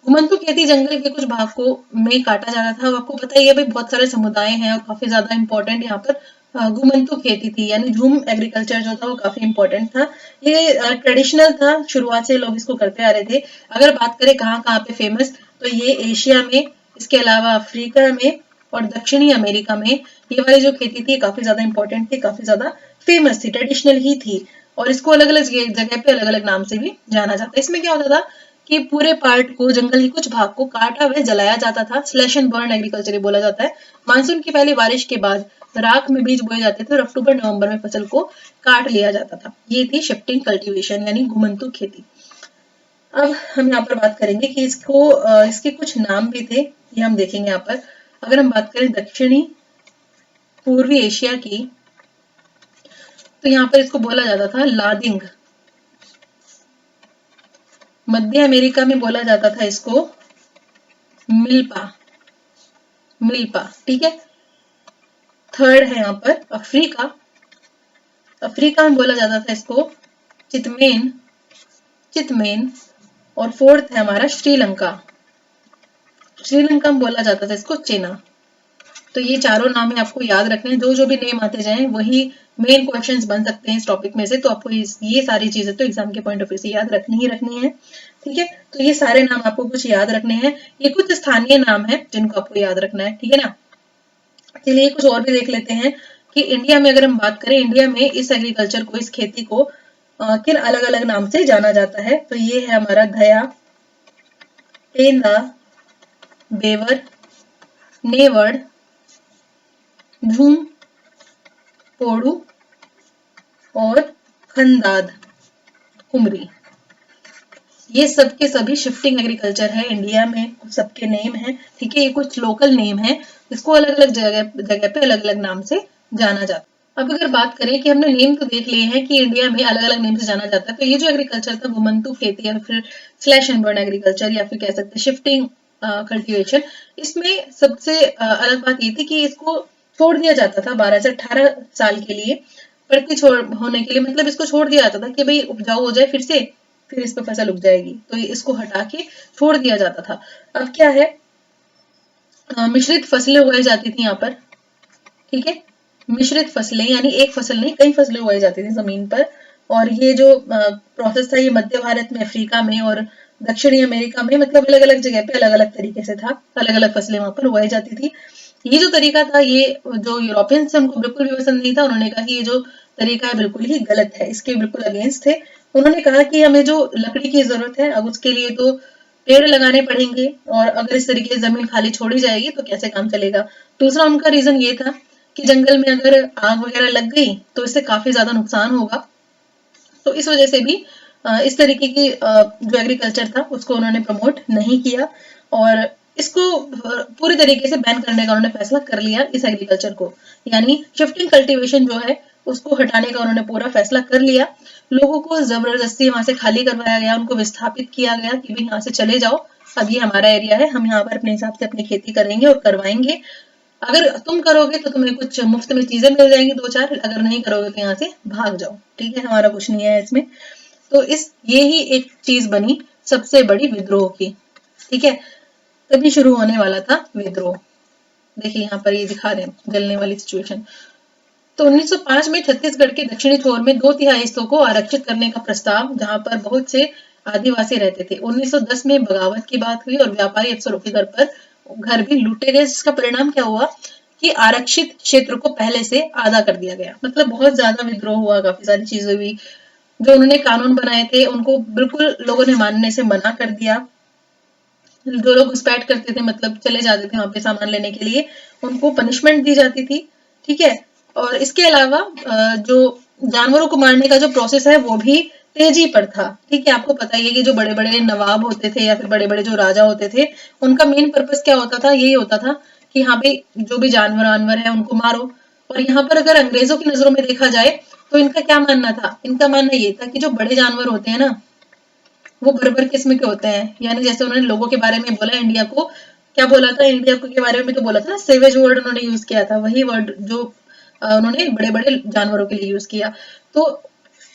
S1: घुमंतु खेती जंगल के कुछ भाग को में काटा जाता था। आपको पता ही है भाई, बहुत सारे समुदाय हैं और काफी ज्यादा इंपॉर्टेंट यहाँ पर घुमंतु खेती थी, यानी झूम एग्रीकल्चर जो था वो काफी इंपॉर्टेंट था। ये ट्रेडिशनल था, शुरुआत से लोग इसको करते आ रहे थे। अगर बात करें कहाँ कहाँ पे फेमस, तो ये एशिया में, इसके अलावा अफ्रीका में और दक्षिणी अमेरिका में ये वाली जो खेती थी काफी ज्यादा इंपॉर्टेंट थी, काफी ज्यादा फेमस थी, ट्रेडिशनल ही थी। और इसको अलग अलग जगह पे अलग अलग नाम से भी जाना जाता है। इसमें क्या होता था कि पूरे पार्ट को, जंगल के कुछ भाग को काटा व जलाया जाता था। स्लैश एंड बर्न एग्रीकल्चर बोला जाता है। मानसून की पहली बारिश के बाद राख में बीज बोए जाते थे और अक्टूबर नवंबर में फसल को काट लिया जाता था। ये थी शिफ्टिंग कल्टीवेशन यानी घुमंतु खेती। अब हम यहाँ पर बात करेंगे कि इसके कुछ नाम भी थे, ये हम देखेंगे यहाँ पर। अगर हम बात करें दक्षिणी पूर्वी एशिया की, तो यहाँ पर इसको बोला जाता था लादिंग। मध्य अमेरिका में बोला जाता था इसको मिल्पा। मिल्पा, ठीक है। थर्ड है यहाँ पर अफ्रीका। अफ्रीका में बोला जाता था इसको चितमेन। चितमेन। और फोर्थ है हमारा श्रीलंका। श्रीलंका में बोला जाता था इसको चेना। तो ये चारों नाम है, आपको याद रखने हैं। जो जो भी नेम आते जाएं वही मेन क्वेश्चंस बन सकते हैं इस टॉपिक में से। तो आपको ये सारी चीजें तो एग्जाम के पॉइंट ऑफ व्यू से याद रखनी ही रखनी है। ठीक है, तो ये सारे नाम आपको कुछ याद रखने हैं। ये कुछ स्थानीय नाम है जिनको आपको याद रखना है, ठीक है ना। चलिए कुछ और भी देख लेते हैं कि इंडिया में अगर हम बात करें, इंडिया में इस एग्रीकल्चर को, इस खेती को किन अलग अलग नाम से जाना जाता है। तो ये है हमारा घया, तेंदा, बेवर, नेवड़, झूम, पोड़ू और खंदाद, कुमरी। ये सब के सभी शिफ्टिंग एग्रीकल्चर है इंडिया में, सबके नेम है। ठीक है, ये कुछ लोकल नेम है, इसको अलग अलग जगह पे अलग अलग नाम से जाना जाता है। अब अगर बात करें कि हमने नेम तो देख लिए हैं कि इंडिया में अलग अलग नेम से जाना जाता है, तो ये जो एग्रीकल्चर था घुमंतु खेती या फिर स्लैश एंड बर्न एग्रीकल्चर या फिर कह सकते हैं शिफ्टिंग कल्टीवेशन, इसमें सबसे अलग बात ये थी कि इसको छोड़ दिया जाता था 12 से 18 साल के लिए, प्रति छोड़ होने के लिए। मतलब इसको छोड़ दिया जाता था कि भाई उपजाऊ हो जाए फिर इस पर फसल उग जाएगी, तो इसको हटा के छोड़ दिया जाता था। अब क्या है, मिश्रित फसलें उगाई जाती थी यहाँ पर। ठीक है, मिश्रित फसलें यानी एक फसल नहीं कई फसलें उगाई जाती थी जमीन पर। और ये जो प्रोसेस था ये मध्य भारत में, अफ्रीका में और दक्षिणी अमेरिका में, मतलब अलग अलग जगह पे अलग अलग तरीके से था, अलग अलग फसलें वहां पर उगाई जाती थी। ये जो तरीका था, ये जो यूरोपियंस थे उनको बिल्कुल भी पसंद नहीं था। उन्होंने कहा कि ये जो तरीका है बिल्कुल ही गलत है, इसके बिल्कुल अगेंस्ट थे। उन्होंने कहा कि हमें जो लकड़ी की जरूरत है, अब उसके लिए तो पेड़ लगाने पड़ेंगे, और अगर इस तरीके से जमीन खाली छोड़ी जाएगी तो कैसे काम चलेगा। दूसरा उनका रीजन ये था कि जंगल में अगर आग वगैरह लग गई तो इससे काफी ज्यादा नुकसान होगा। तो इस वजह से भी इस तरीके की जो एग्रीकल्चर था उसको उन्होंने प्रमोट नहीं किया, और इसको पूरी तरीके से बैन करने का उन्होंने फैसला कर लिया इस एग्रीकल्चर को। यानी शिफ्टिंग कल्टीवेशन जो है उसको हटाने का उन्होंने पूरा फैसला कर लिया। लोगों को जबरदस्ती वहां से खाली करवाया गया, उनको विस्थापित किया गया कि भाई यहाँ से चले जाओ, अब ये हमारा एरिया है, हम यहाँ पर अपने हिसाब से अपनी खेती करेंगे और करवाएंगे। अगर तुम करोगे तो तुम्हें कुछ मुफ्त में चीजें मिल जाएंगी दो चार, अगर नहीं करोगे तो यहाँ से भाग जाओ। ठीक है, हमारा कुछ नहीं है इसमें। तो ये ही एक चीज बनी सबसे बड़ी विद्रोह की। ठीक है, तभी शुरू होने वाला था विद्रोह। देखिए यहाँ पर ये दिखा रहे हैं जलने वाली सिचुएशन। तो 1905 में छत्तीसगढ़ के दक्षिणी छोर में 2/3 हिस्सों को आरक्षित करने का प्रस्ताव, जहां पर बहुत से आदिवासी रहते थे। 1910 में बगावत की बात हुई और व्यापारी अफसरों के घर भी लूटे गए, जिसका परिणाम क्या हुआ कि आरक्षित क्षेत्र को पहले से आधा कर दिया गया। मतलब बहुत ज्यादा विद्रोह हुआ, काफी सारी चीजें हुई। जो उन्होंने कानून बनाए थे उनको बिल्कुल लोगों ने मानने से मना कर दिया। जो लोग घुसपैठ करते थे, मतलब चले जाते थे वहां पे सामान लेने के लिए, उनको पनिशमेंट दी जाती थी। ठीक है। और इसके अलावा जो जानवरों को मारने का जो प्रोसेस है वो भी तेजी पर था। ठीक है। आपको पता ही है कि जो बड़े बड़े नवाब होते थे या फिर बड़े बड़े जो राजा होते थे, उनका मेन पर्पस क्या होता था, यही होता था कि यहाँ पे जो भी जानवर वानवर है उनको मारो। और यहाँ पर अगर अंग्रेजों की नजरों में देखा जाए तो इनका क्या मानना था, इनका मानना ये था कि जो बड़े जानवर होते हैं ना, वो भर किस्म के होते हैं। यानी जैसे उन्होंने लोगों के बारे में बोला, इंडिया को क्या बोला था, इंडिया को के बारे में तो बोला था ना, सेवेज वर्ड उन्होंने यूज किया था, वही वर्ड जो उन्होंने बड़े बड़े जानवरों के लिए यूज किया। तो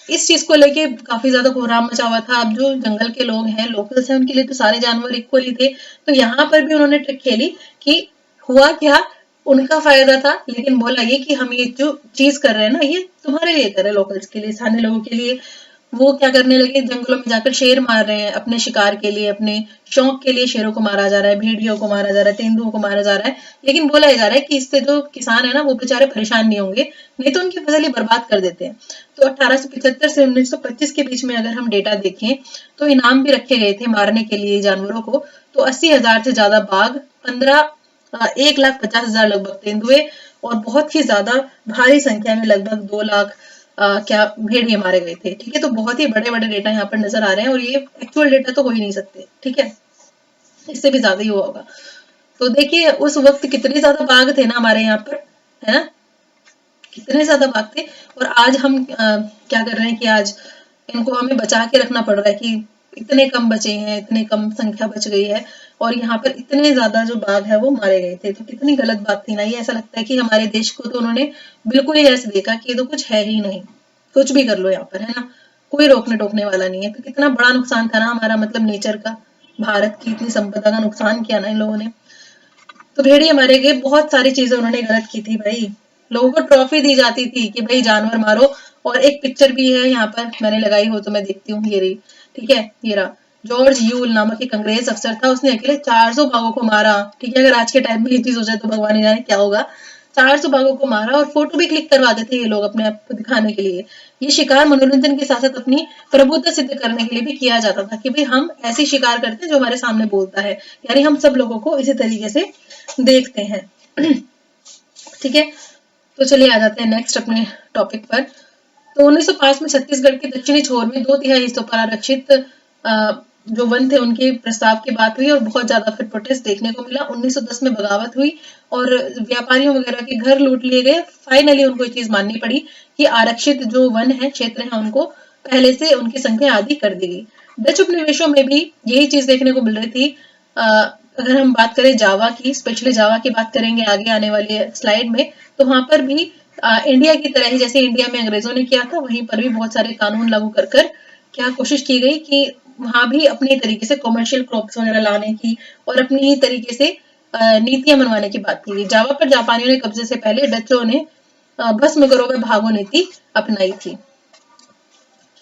S1: इस चीज को लेके काफी ज्यादा कोहराम मचा हुआ था। अब जो जंगल के लोग हैं, लोकल्स हैं, उनके लिए तो सारे जानवर इक्वली थे। तो यहाँ पर भी उन्होंने ट्रिक खेली कि हुआ क्या, उनका फायदा था, लेकिन बोला ये कि हम ये जो चीज कर रहे हैं ना, ये तुम्हारे लिए कर रहे हैं, लोकल्स के लिए, स्थानीय लोगों के लिए। वो क्या करने लगे, जंगलों में जाकर शेर मार रहे हैं अपने शिकार के लिए, अपने शौक के लिए शेरों को मारा जा रहा है, भेड़ियों को मारा जा रहा है, तेंदुओं को मारा जा रहा है। लेकिन बोला जा रहा है कि इससे जो किसान है ना, वो बेचारे परेशान नहीं होंगे, नहीं तो उनकी फसल ही बर्बाद कर देते हैं। तो 1875 से 1925 के बीच में अगर हम डेटा देखें तो इनाम भी रखे गए थे मारने के लिए जानवरों को। तो 80,000 से ज्यादा बाघ, 1,50,000 लगभग तेंदुए, और बहुत ही ज्यादा भारी संख्या में लगभग 2 लाख क्या भेड़िए मारे गए थे। ठीक है। तो बहुत ही बड़े बड़े डेटा यहाँ पर नजर आ रहे हैं, और ये एक्चुअल डेटा तो हो ही नहीं सकते। ठीक है। इससे भी ज्यादा ही हुआ होगा। तो देखिए उस वक्त कितने ज्यादा बाघ थे ना हमारे यहाँ पर, है ना, कितने ज्यादा बाघ थे। और आज हम क्या कर रहे हैं कि आज इनको हमें बचा के रखना पड़ रहा है कि इतने कम बचे हैं, इतने कम संख्या बच गई है, और यहाँ पर इतने ज्यादा जो बाघ है वो मारे गए थे। तो कितनी गलत बात थी ना ये। ऐसा लगता है कि हमारे देश को तो उन्होंने बिल्कुल ही ऐसे देखा कि ये तो कुछ है ही नहीं, कुछ भी कर लो यहाँ पर, है ना, कोई रोकने टोकने वाला नहीं है। तो कितना बड़ा नुकसान था ना हमारा, मतलब नेचर का, भारत की इतनी संपदा का नुकसान किया ना इन लोगों ने। तो भेड़िए मारे गए, बहुत सारी चीजें उन्होंने गलत की थी भाई। लोगों को ट्रॉफी दी जाती थी कि भाई जानवर मारो। और एक पिक्चर भी है यहाँ पर, मैंने लगाई हो तो मैं देखती हूँ, ये रही। ठीक है, ये रहा। जॉर्ज यूल नामक एक अंग्रेज अफसर था, उसने अकेले 400 बाघों को मारा। ठीक है। अगर आज के टाइम में ये चीज हो जाए तो भगवान ही जाने क्या होगा। 400 बाघों को मारा, और फोटो भी क्लिक करवाते थे ये लोग अपने आप को दिखाने के लिए। ये शिकार मनोरंजन के साथ साथ अपनी प्रभुत्व सिद्ध करने के लिए भी किया जाता था कि भाई हम ऐसे शिकार करते हैं जो हमारे सामने बोलता है, यानी हम सब लोगों को इसी तरीके से देखते हैं। ठीक है। तो चलिए आ जाते हैं नेक्स्ट अपने टॉपिक पर। तो 1905 में छत्तीसगढ़ के दक्षिणी छोर में 2/3 हिस्सों पर आरक्षित जो वन थे उनके प्रस्ताव की बात हुई, और बहुत ज्यादा फिर प्रोटेस्ट देखने को मिला। 1910 में बगावत हुई और व्यापारियों वगैरह के घर लूट लिए गए। फाइनली उनको ये चीज माननी पड़ी कि आरक्षित जो वन है, क्षेत्र है, उनको पहले से उनकी संख्या आधी कर दी गई। डच उपनिवेशों में भी यही चीज देखने को मिल रही थी। अगर हम बात करें जावा की, स्पेशली जावा की बात करेंगे आगे आने वाली स्लाइड में, तो वहां पर भी इंडिया की तरह ही, जैसे इंडिया में अंग्रेजों ने किया था, वहीं पर भी बहुत सारे कानून लागू कर कर क्या कोशिश की गई कि वहां भी अपने तरीके से कॉमर्शियल क्रॉप्स वगैरह लाने की और अपनी ही तरीके से नीतियां मनवाने की बात की गई। जावा पर जापानियों ने कब्जे से पहले डचों ने भस्म करो व भागो नीति अपनाई थी।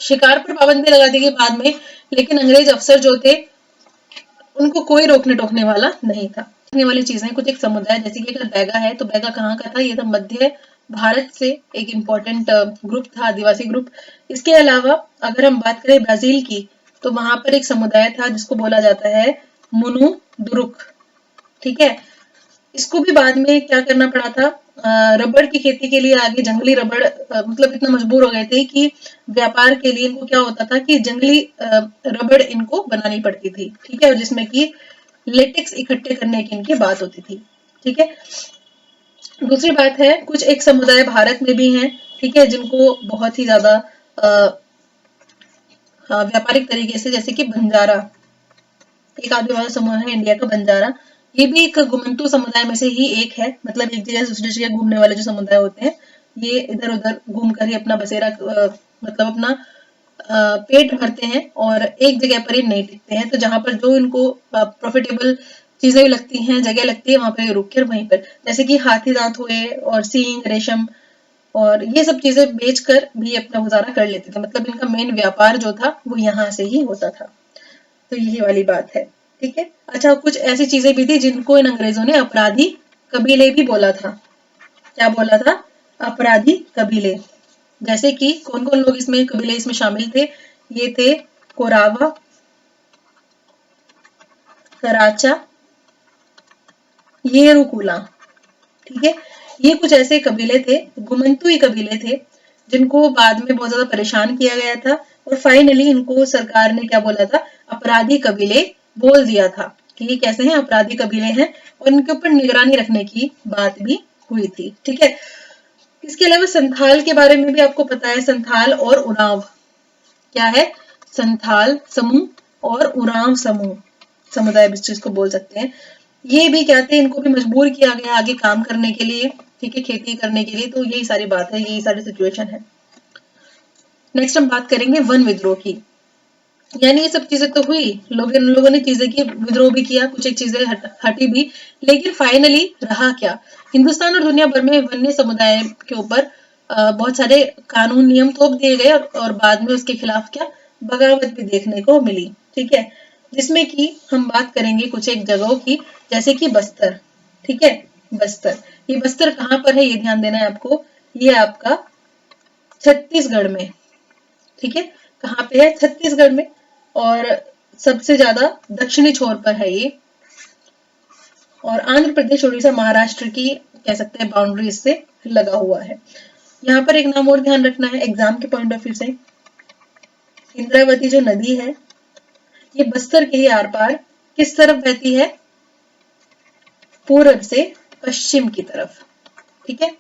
S1: शिकार पर पाबंदी लगा दी गई बाद में, लेकिन अंग्रेज अफसर जो थे उनको कोई रोकने टोकने वाला नहीं था। देखने वाली चीजें कुछ, एक समुदाय जैसे कि अगर बैगा है तो बैगा कहाँ का था, ये था मध्य भारत से एक इम्पोर्टेंट ग्रुप था, आदिवासी ग्रुप। इसके अलावा अगर हम बात करें ब्राजील की, तो वहां पर एक समुदाय था जिसको बोला जाता है मुनु दुरुक। ठीक है। इसको भी बाद में क्या करना पड़ा था, रबड़ की खेती के लिए आगे जंगली रबड़, मतलब इतना मजबूर हो गए थे कि व्यापार के लिए इनको क्या होता था कि जंगली रबड़ इनको बनानी पड़ती थी। ठीक है। जिसमें कि लेटेक्स इकट्ठे करने की इनकी बात होती थी। ठीक है। दूसरी बात है, कुछ एक समुदाय भारत में भी हैं, ठीक है, जिनको बहुत ही ज्यादा व्यापारिक तरीके से, जैसे कि बंजारा, एक आदिवासी समूह है इंडिया का बंजारा। ये भी एक घुमंतू समुदाय में से ही एक है, मतलब एक जगह से दूसरी जगह घूमने वाले जो समुदाय होते हैं, ये इधर उधर घूम कर ही अपना बसेरा, मतलब अपना पेट भरते हैं, और एक जगह पर ही नहीं टिकते हैं। तो जहां पर जो इनको प्रॉफिटेबल चीजें भी लगती हैं, जगह लगती है, वहां पर रुक कर वहीं पर, जैसे कि हाथी दांत हुए और सींग, रेशम, और ये सब चीजें बेचकर भी अपना गुजारा कर लेते थे। मतलब इनका मेन व्यापार जो था वो यहाँ से ही होता था। तो यही वाली बात है। ठीक है। अच्छा, कुछ ऐसी चीजें भी थी जिनको इन अंग्रेजों ने अपराधी कबीले भी बोला था। क्या बोला था? अपराधी कबीले। जैसे कि कौन कौन लोग इसमें, कबीले इसमें शामिल थे, ये थे कोरावा, राचा, येरुकुला। ठीक है, ये कुछ ऐसे कबीले थे, घुमंतुई कबीले थे, जिनको बाद में बहुत ज्यादा परेशान किया गया था और फाइनली इनको सरकार ने क्या बोला था, अपराधी कबीले बोल दिया था कि ये कैसे हैं, अपराधी कबीले हैं, और इनके ऊपर निगरानी रखने की बात भी हुई थी। ठीक है, इसके अलावा संथाल के बारे में भी आपको पता है, संथाल और उरांव क्या है, संथाल समूह और उरांव समूह समुदाय भी जिसको बोल सकते हैं, ये भी क्या थे, इनको भी मजबूर किया गया आगे काम करने के लिए, ठीक है, खेती करने के लिए। तो यही सारी बात है, यही सारी सिचुएशन है। नेक्स्ट हम बात करेंगे वन विद्रोह की। यानी ये सब चीजें तो हुई, लोगों ने चीजें की, विद्रोह भी किया, कुछ एक चीजें हटी भी, लेकिन फाइनली रहा क्या, हिंदुस्तान और दुनिया भर में वन्य समुदाय के ऊपर बहुत सारे कानून नियम थोप दिए गए और बाद में उसके खिलाफ क्या, बगावत भी देखने को मिली। ठीक है, जिसमें कि हम बात करेंगे कुछ एक जगहों की, जैसे कि बस्तर। ठीक है, बस्तर, ये बस्तर कहाँ पर है, ये ध्यान देना है आपको, ये आपका छत्तीसगढ़ में। ठीक है, कहाँ पे है, छत्तीसगढ़ में, और सबसे ज्यादा दक्षिणी छोर पर है ये, और आंध्र प्रदेश, उड़ीसा, महाराष्ट्र की कह सकते हैं बाउंड्री इससे लगा हुआ है। यहाँ पर एक नाम और ध्यान रखना है एग्जाम के पॉइंट ऑफ व्यू से, इंद्रावती जो नदी है, ये बस्तर के ही आर पार किस तरफ बहती है, पूर्व से पश्चिम की तरफ। ठीक है,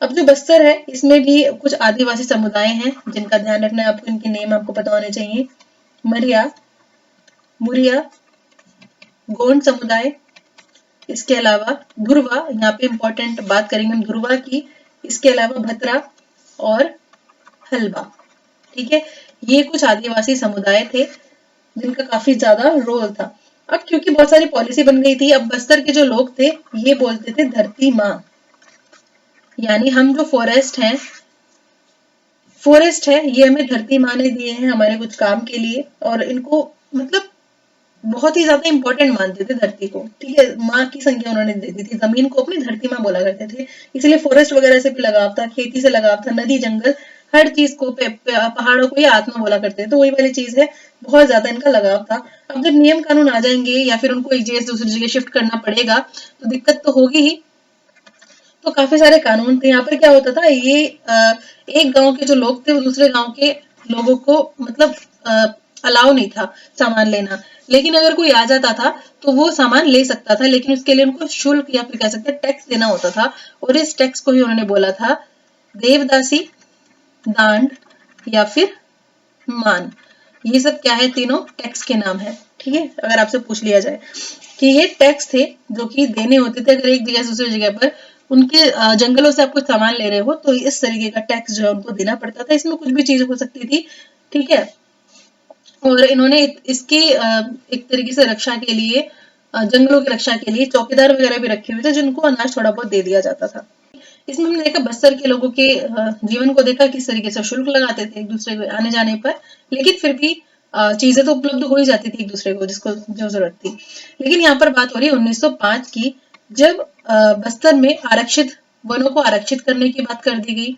S1: अब जो बस्तर है इसमें भी कुछ आदिवासी समुदाय हैं जिनका ध्यान रखना है आपको, इनके नेम आपको पता होने चाहिए, मरिया, मुरिया, गोंड समुदाय, इसके अलावा धुरवा, यहाँ पे इंपॉर्टेंट बात करेंगे हम धुरवा की, इसके अलावा भतरा और हलबा। ठीक है, ये कुछ आदिवासी समुदाय थे जिनका काफी ज्यादा रोल था। अब क्योंकि बहुत सारी पॉलिसी बन गई थी, अब बस्तर के जो लोग थे ये बोलते थे धरती माँ, यानी हम जो फॉरेस्ट है ये हमें धरती माँ ने दिए हैं हमारे कुछ काम के लिए, और इनको मतलब बहुत ही ज्यादा इंपॉर्टेंट मानते थे धरती को। ठीक है, माँ की संज्ञा उन्होंने दे दी थी, जमीन को अपनी धरती माँ बोला करते थे, इसलिए फॉरेस्ट वगैरह से भी लगाव था, खेती से लगाव था, नदी जंगल हर चीज को, पहाड़ों को ये आत्मा बोला करते थे, तो वही वाली चीज है, बहुत ज्यादा इनका लगाव था। अब जब नियम कानून आ जाएंगे या फिर उनको एक जगह से दूसरी जगह शिफ्ट करना पड़ेगा तो दिक्कत तो होगी ही, तो काफी सारे कानून थे। यहाँ पर क्या होता था, ये एक गांव के जो लोग थे वो दूसरे गांव के लोगों को मतलब अलाउ नहीं था सामान लेना, लेकिन अगर कोई आ जाता था तो वो सामान ले सकता था, लेकिन उसके लिए उनको शुल्क या फिर कह सकते हैं टैक्स देना होता था, और इस टैक्स को ही उन्होंने बोला था देवदासी, दांड या फिर मान। ये सब क्या है, तीनों टैक्स के नाम है। ठीक है, अगर आपसे पूछ लिया जाए कि ये टैक्स थे जो कि देने होते थे अगर एक जगह से दूसरी जगह पर उनके जंगलों से आप कुछ सामान ले रहे हो तो इस तरीके का टैक्स जो है उनको देना पड़ता था, इसमें कुछ भी चीज हो सकती थी। ठीक है, और इन्होंने इसकी एक तरीके से रक्षा के लिए, जंगलों की रक्षा के लिए चौकीदार वगैरह भी रखे हुए थे जिनको अनाज थोड़ा बहुत दे दिया जाता था। इसमें हमने देखा बस्तर के लोगों के जीवन को देखा किस तरीके से शुल्क लगाते थे एक दूसरे को आने जाने पर, लेकिन फिर भी चीजें तो उपलब्ध हो ही जाती थी एक दूसरे को जिसको जो जरूरत थी। लेकिन यहाँ पर बात हो रही है 1905 की, जब बस्तर में आरक्षित वनों को आरक्षित करने की बात कर दी गई।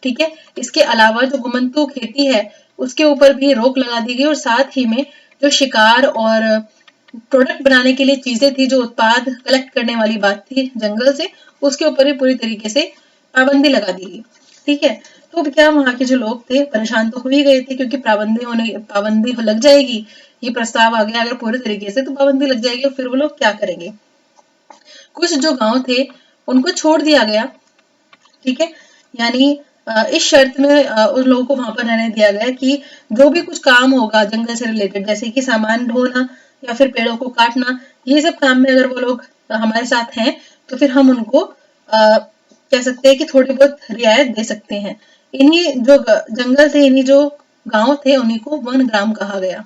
S1: ठीक है, इसके अलावा जो घुमंतू खेती है उसके ऊपर भी रोक लगा दी गई, और साथ ही में जो शिकार और प्रोडक्ट बनाने के लिए चीजें थी, जो उत्पाद कलेक्ट करने वाली बात थी जंगल से, उसके ऊपर भी पूरी तरीके से पाबंदी लगा दी गई। ठीक है, तो क्या वहां के जो लोग थे परेशान तो हो ही गए थे, क्योंकि पाबंदी लग जाएगी, ये प्रस्ताव आ गया अगर पूरे तरीके से तो पाबंदी लग जाएगी, और फिर वो लोग क्या करेंगे। कुछ जो गांव थे उनको छोड़ दिया गया। ठीक है, यानी इस शर्त में उन लोगों को वहां पर रहने दिया गया कि जो भी कुछ काम होगा जंगल से रिलेटेड, जैसे कि सामान ढोना या फिर पेड़ों को काटना, ये सब काम में अगर वो लोग हमारे साथ हैं तो फिर हम उनको कह सकते हैं कि थोड़ी बहुत रियायत दे सकते हैं। इन्हीं जो जंगल थे, इन्हीं जो गांव थे, उन्हीं को वन ग्राम कहा गया,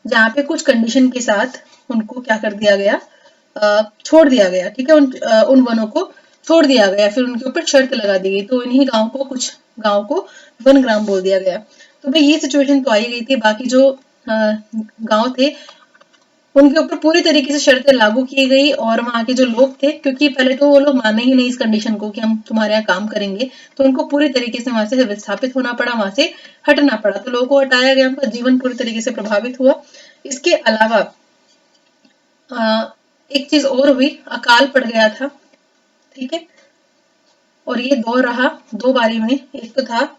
S1: जहाँ पे कुछ कंडीशन के साथ उनको क्या कर दिया गया, छोड़ दिया गया। ठीक है, उन वनों को छोड़ दिया गया, फिर उनके ऊपर शर्त लगा दी गई, तो इन्हीं गांव को, कुछ गांव को वन ग्राम बोल दिया गया। तो भाई ये सिचुएशन तो आई गई थी, बाकी जो गांव थे उनके ऊपर पूरी तरीके से शर्तें लागू की गई, और वहां के जो लोग थे, क्योंकि पहले तो वो लोग माने ही नहीं इस कंडीशन को कि हम तुम्हारे यहाँ काम करेंगे, तो उनको पूरी तरीके से वहां से विस्थापित होना पड़ा, वहां से हटना पड़ा, तो लोगों को हटाया गया, उनका जीवन पूरी तरीके से प्रभावित हुआ। इसके अलावा एक चीज और हुई, अकाल पड़ गया था, ठीक है। और ये दौर रहा 2 बारी में, एक तो था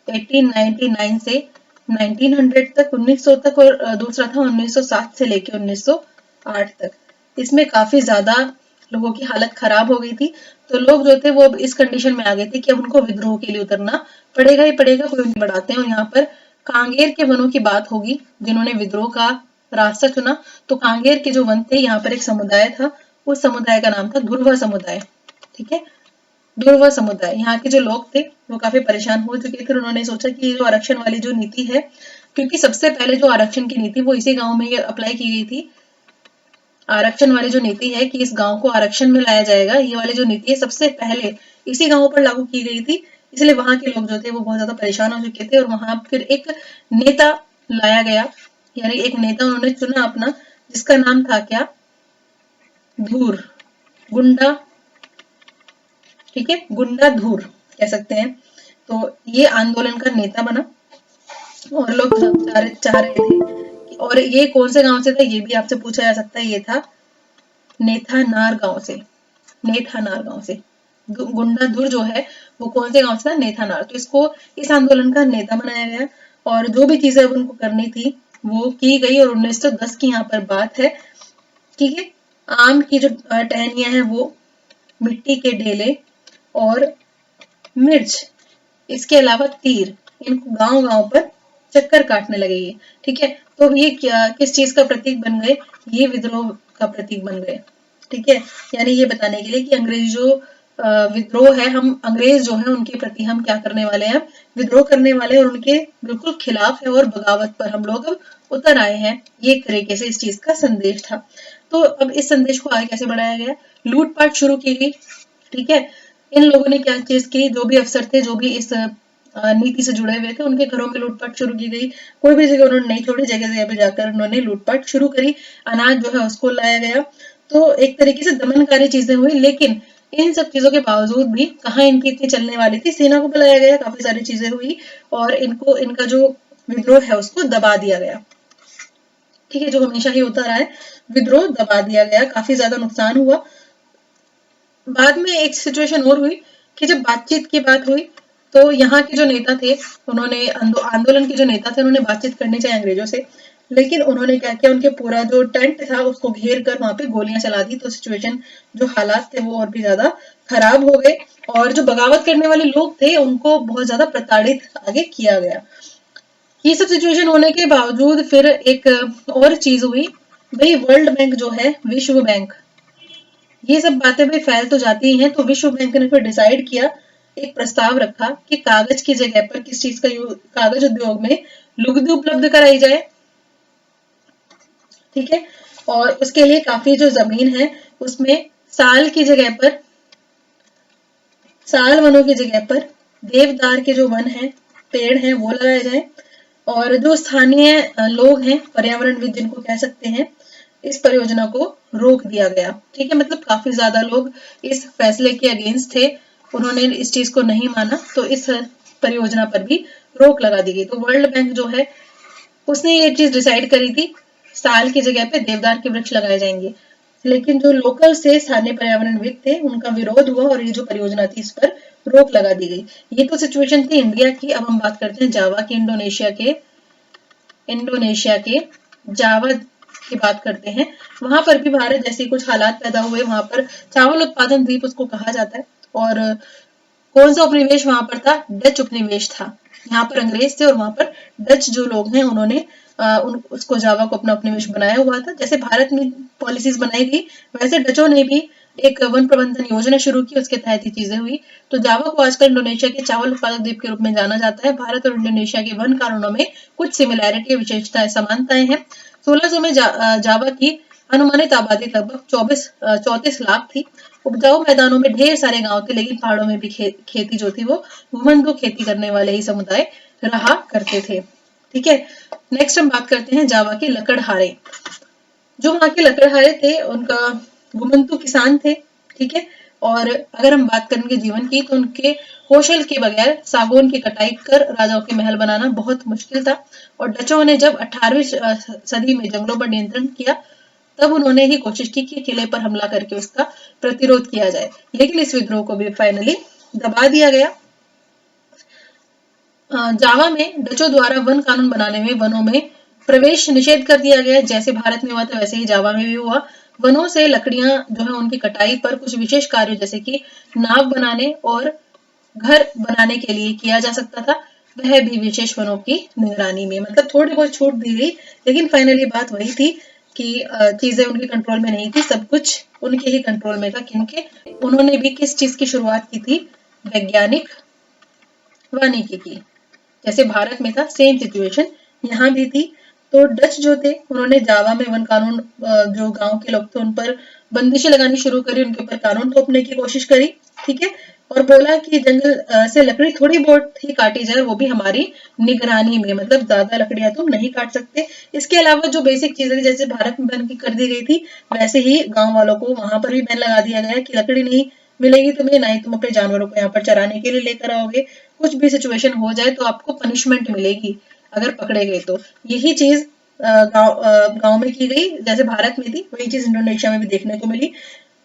S1: 1899 से 1900 तक, 1900 तक, और दूसरा था 1907 से लेके 1908 तक। इसमें काफी ज्यादा लोगों की हालत खराब हो गई थी। तो लोग जो थे वो अब इस कंडीशन में आ गए थे कि अब उनको विद्रोह के लिए उतरना पड़ेगा ही पड़ेगा, कोई नहीं बढ़ाते हैं। और यहाँ पर कांगेर के वनों की बात होगी जिन्होंने विद्रोह का रास्ता चुना। तो कांगेर के जो वन थे, यहाँ पर एक समुदाय था, उस समुदाय का नाम था धुरवा समुदाय, ठीक है। धुरवा समुदाय, यहाँ के जो लोग थे वो काफी परेशान हो चुके थे। उन्होंने सोचा कि ये जो आरक्षण वाली जो नीति है, क्योंकि सबसे पहले जो आरक्षण की नीति वो इसी गांव में ही अप्लाई की गई थी। आरक्षण वाली जो नीति है कि इस गांव को आरक्षण में लाया जाएगा, ये वाली जो नीति है सबसे पहले इसी गांव पर लागू की गई थी। इसलिए वहां के लोग जो थे वो बहुत ज्यादा परेशान हो चुके थे। और वहां फिर एक नेता लाया गया, यानी एक नेता उन्होंने चुना अपना, जिसका नाम था क्या, धूर, गुंडा, ठीक है, गुंडा धूर कह सकते हैं। तो ये आंदोलन का नेता बना और लोग चाह रहे थे। और ये कौन से गांव से था ये भी आपसे पूछा जा सकता है। ये था नेथानार गांव से, नेथानार गांव से। गुंडा धुर जो है वो कौन से गांव से था, नेथानार। तो इसको इस आंदोलन का नेता बनाया गया और जो भी चीजें उनको करनी थी वो की गई। और 1910 की यहाँ पर बात है, ठीक है। आम की जो टहनियां हैं वो, मिट्टी के ढेले और मिर्च, इसके अलावा तीर, इनको गांव गांव पर चक्कर काटने लगे ये, ठीक है। तो ये क्या किस चीज का प्रतीक बन गए, ये विद्रोह का प्रतीक बन गए, ठीक है। यानी ये बताने के लिए कि अंग्रेज जो विद्रोह है, हम अंग्रेज जो है उनके प्रति हम क्या करने वाले हैं, विद्रोह करने वाले हैं और उनके बिल्कुल खिलाफ है और बगावत पर हम लोग अब उतर आए हैं। ये एक तरीके से इस चीज का संदेश था। तो अब इस संदेश को आगे कैसे बढ़ाया गया, लूटपाट शुरू की गई, ठीक है। इन लोगों ने क्या चीज की, जो भी अफसर थे, जो भी इस नीति से जुड़े हुए थे, उनके घरों में लूटपाट शुरू की गई। कोई भी जगह उन्होंने नहीं छोड़ी, जगह जगह पे जाकर उन्होंने लूटपाट शुरू करी। अनाज जो है उसको लाया गया। तो एक तरीके से दमनकारी चीजें हुई। लेकिन इन सब चीजों के बावजूद भी कहाँ इनकी इतनी चलने वाली थी, सेना को बुलाया गया, काफी सारी चीजें हुई और इनको इनका जो विद्रोह है उसको दबा दिया गया, ठीक है। जो हमेशा ही होता रहा है, विद्रोह दबा दिया गया, काफी ज्यादा नुकसान हुआ। बाद में एक सिचुएशन और हुई कि जब बातचीत की बात हुई तो यहाँ के जो नेता थे, उन्होंने आंदोलन के जो नेता थे उन्होंने बातचीत करनी चाहिए अंग्रेजों से। लेकिन उन्होंने क्या किया, उनके पूरा जो टेंट था उसको घेर कर वहां पे गोलियां चला दी। तो सिचुएशन, जो हालात थे वो और भी ज्यादा खराब हो गए और जो बगावत करने वाले लोग थे उनको बहुत ज्यादा प्रताड़ित आगे किया गया। ये सब सिचुएशन होने के बावजूद फिर एक और चीज हुई भाई, वर्ल्ड बैंक जो है, विश्व बैंक, ये सब बातें भाई फैल तो जाती ही हैं। तो विश्व बैंक ने फिर डिसाइड किया, एक प्रस्ताव रखा कि कागज की जगह पर किस चीज का यूज, कागज उद्योग में लुगदी उपलब्ध कराई जाए, ठीक है। और उसके लिए काफी जो जमीन है उसमें साल की जगह पर, साल वनों की जगह पर देवदार के जो वन है, पेड़ हैं, वो लगाए जाए। और जो स्थानीय लोग हैं, पर्यावरणविद जिनको कह सकते हैं, इस परियोजना को रोक दिया गया, ठीक है। मतलब काफी ज्यादा लोग इस फैसले के अगेंस्ट थे, उन्होंने इस चीज को नहीं माना, तो इस परियोजना पर भी रोक लगा दी गई। तो वर्ल्ड बैंक जो है उसने ये चीज डिसाइड करी थी, साल की जगह पे देवदार के वृक्ष लगाए जाएंगे। लेकिन जो लोकल से स्थानीय पर्यावरणविद थे उनका विरोध हुआ और ये जो परियोजना थी इस पर रोक लगा दी गई। ये तो सिचुएशन थी इंडिया की। अब हम बात करते हैं जावा की, इंडोनेशिया के जावा की बात करते हैं। वहां पर भी भारत जैसे कुछ हालात पैदा हुए। वहां पर चावल उत्पादन द्वीप उसको कहा जाता है। और कौन सा उपनिवेश वहां पर था, डच उपनिवेश था। यहाँ पर अंग्रेज थे और वहां पर डच जो लोग हैं उन्होंने उसको जावा को अपना उपनिवेश बनाया हुआ था। जैसे भारत में पॉलिसीज बनाई गई वैसे डचों ने भी एक वन प्रबंधन योजना शुरू की, उसके तहत ही चीजें हुई। तो जावा को आजकल इंडोनेशिया के चावल उत्पादक द्वीप के रूप में जाना जाता है। भारत और इंडोनेशिया के वन कानूनों में कुछ सिमिलैरिटी, विशेषताएं, समानताएं हैं। 1600 में जावा की अनुमानित आबादी लगभग 34 लाख थी। उपजाऊ मैदानों में ढेर सारे गांव थे, लेकिन पहाड़ों में भी खेती जो थी वो घुमंतू खेती करने वाले ही समुदाय रहा करते थे, ठीक है। नेक्स्ट हम बात करते हैं जावा के लकड़हारे। जो वहां के लकड़हारे थे उनका घुमंतू किसान थे, ठीक है। और अगर हम बात करेंगे जीवन की तो उनके कौशल के बगैर सागौन की कटाई कर राजाओं के महल बनाना बहुत मुश्किल था। और डचों ने जब 18वीं सदी में जंगलों पर नियंत्रण किया तब उन्होंने ही कोशिश की कि किले पर हमला करके उसका प्रतिरोध किया जाए, लेकिन इस विद्रोह को भी फाइनली दबा दिया गया। जावा में डचों द्वारा वन कानून बनाने में वनों में प्रवेश निषेध कर दिया गया। जैसे भारत में हुआ था वैसे ही जावा में भी हुआ। वनों से लकड़ियां जो है उनकी कटाई पर कुछ विशेष कार्य जैसे कि नाव बनाने और घर बनाने के लिए किया जा सकता था, वह भी विशेष वनों की निगरानी में। मतलब थोड़ी बहुत छूट दी गई, लेकिन फाइनली बात वही थी कि चीजें उनके कंट्रोल में नहीं थी, सब कुछ उनके ही कंट्रोल में था। किनके? उन्होंने भी किस चीज की शुरुआत की थी? वैज्ञानिक वानिकी की। जैसे भारत में था सेम सिचुएशन यहाँ भी थी। तो डच जो थे उन्होंने जावा में वन कानून, जो गांव के लोग थे उन पर बंदिशें लगानी शुरू करी, उनके ऊपर कानून थोपने की कोशिश करी, ठीक है। और बोला कि जंगल से लकड़ी थोड़ी बहुत ही काटी जाए, वो भी हमारी निगरानी में, मतलब ज्यादा लकड़ियां तुम नहीं काट सकते। इसके अलावा जो बेसिक चीजें थी जैसे भारत में बैन की कर दी गई थी, वैसे ही गांव वालों को वहां पर भी बैन लगा दिया गया कि लकड़ी नहीं मिलेगी तुम्हें, ना ही तुम अपने जानवरों को यहाँ पर चराने के लिए लेकर आओगे। कुछ भी सिचुएशन हो जाए तो आपको पनिशमेंट मिलेगी अगर पकड़े गए तो। यही चीज गांव में की गई जैसे भारत में थी, वही चीज इंडोनेशिया में भी देखने को मिली।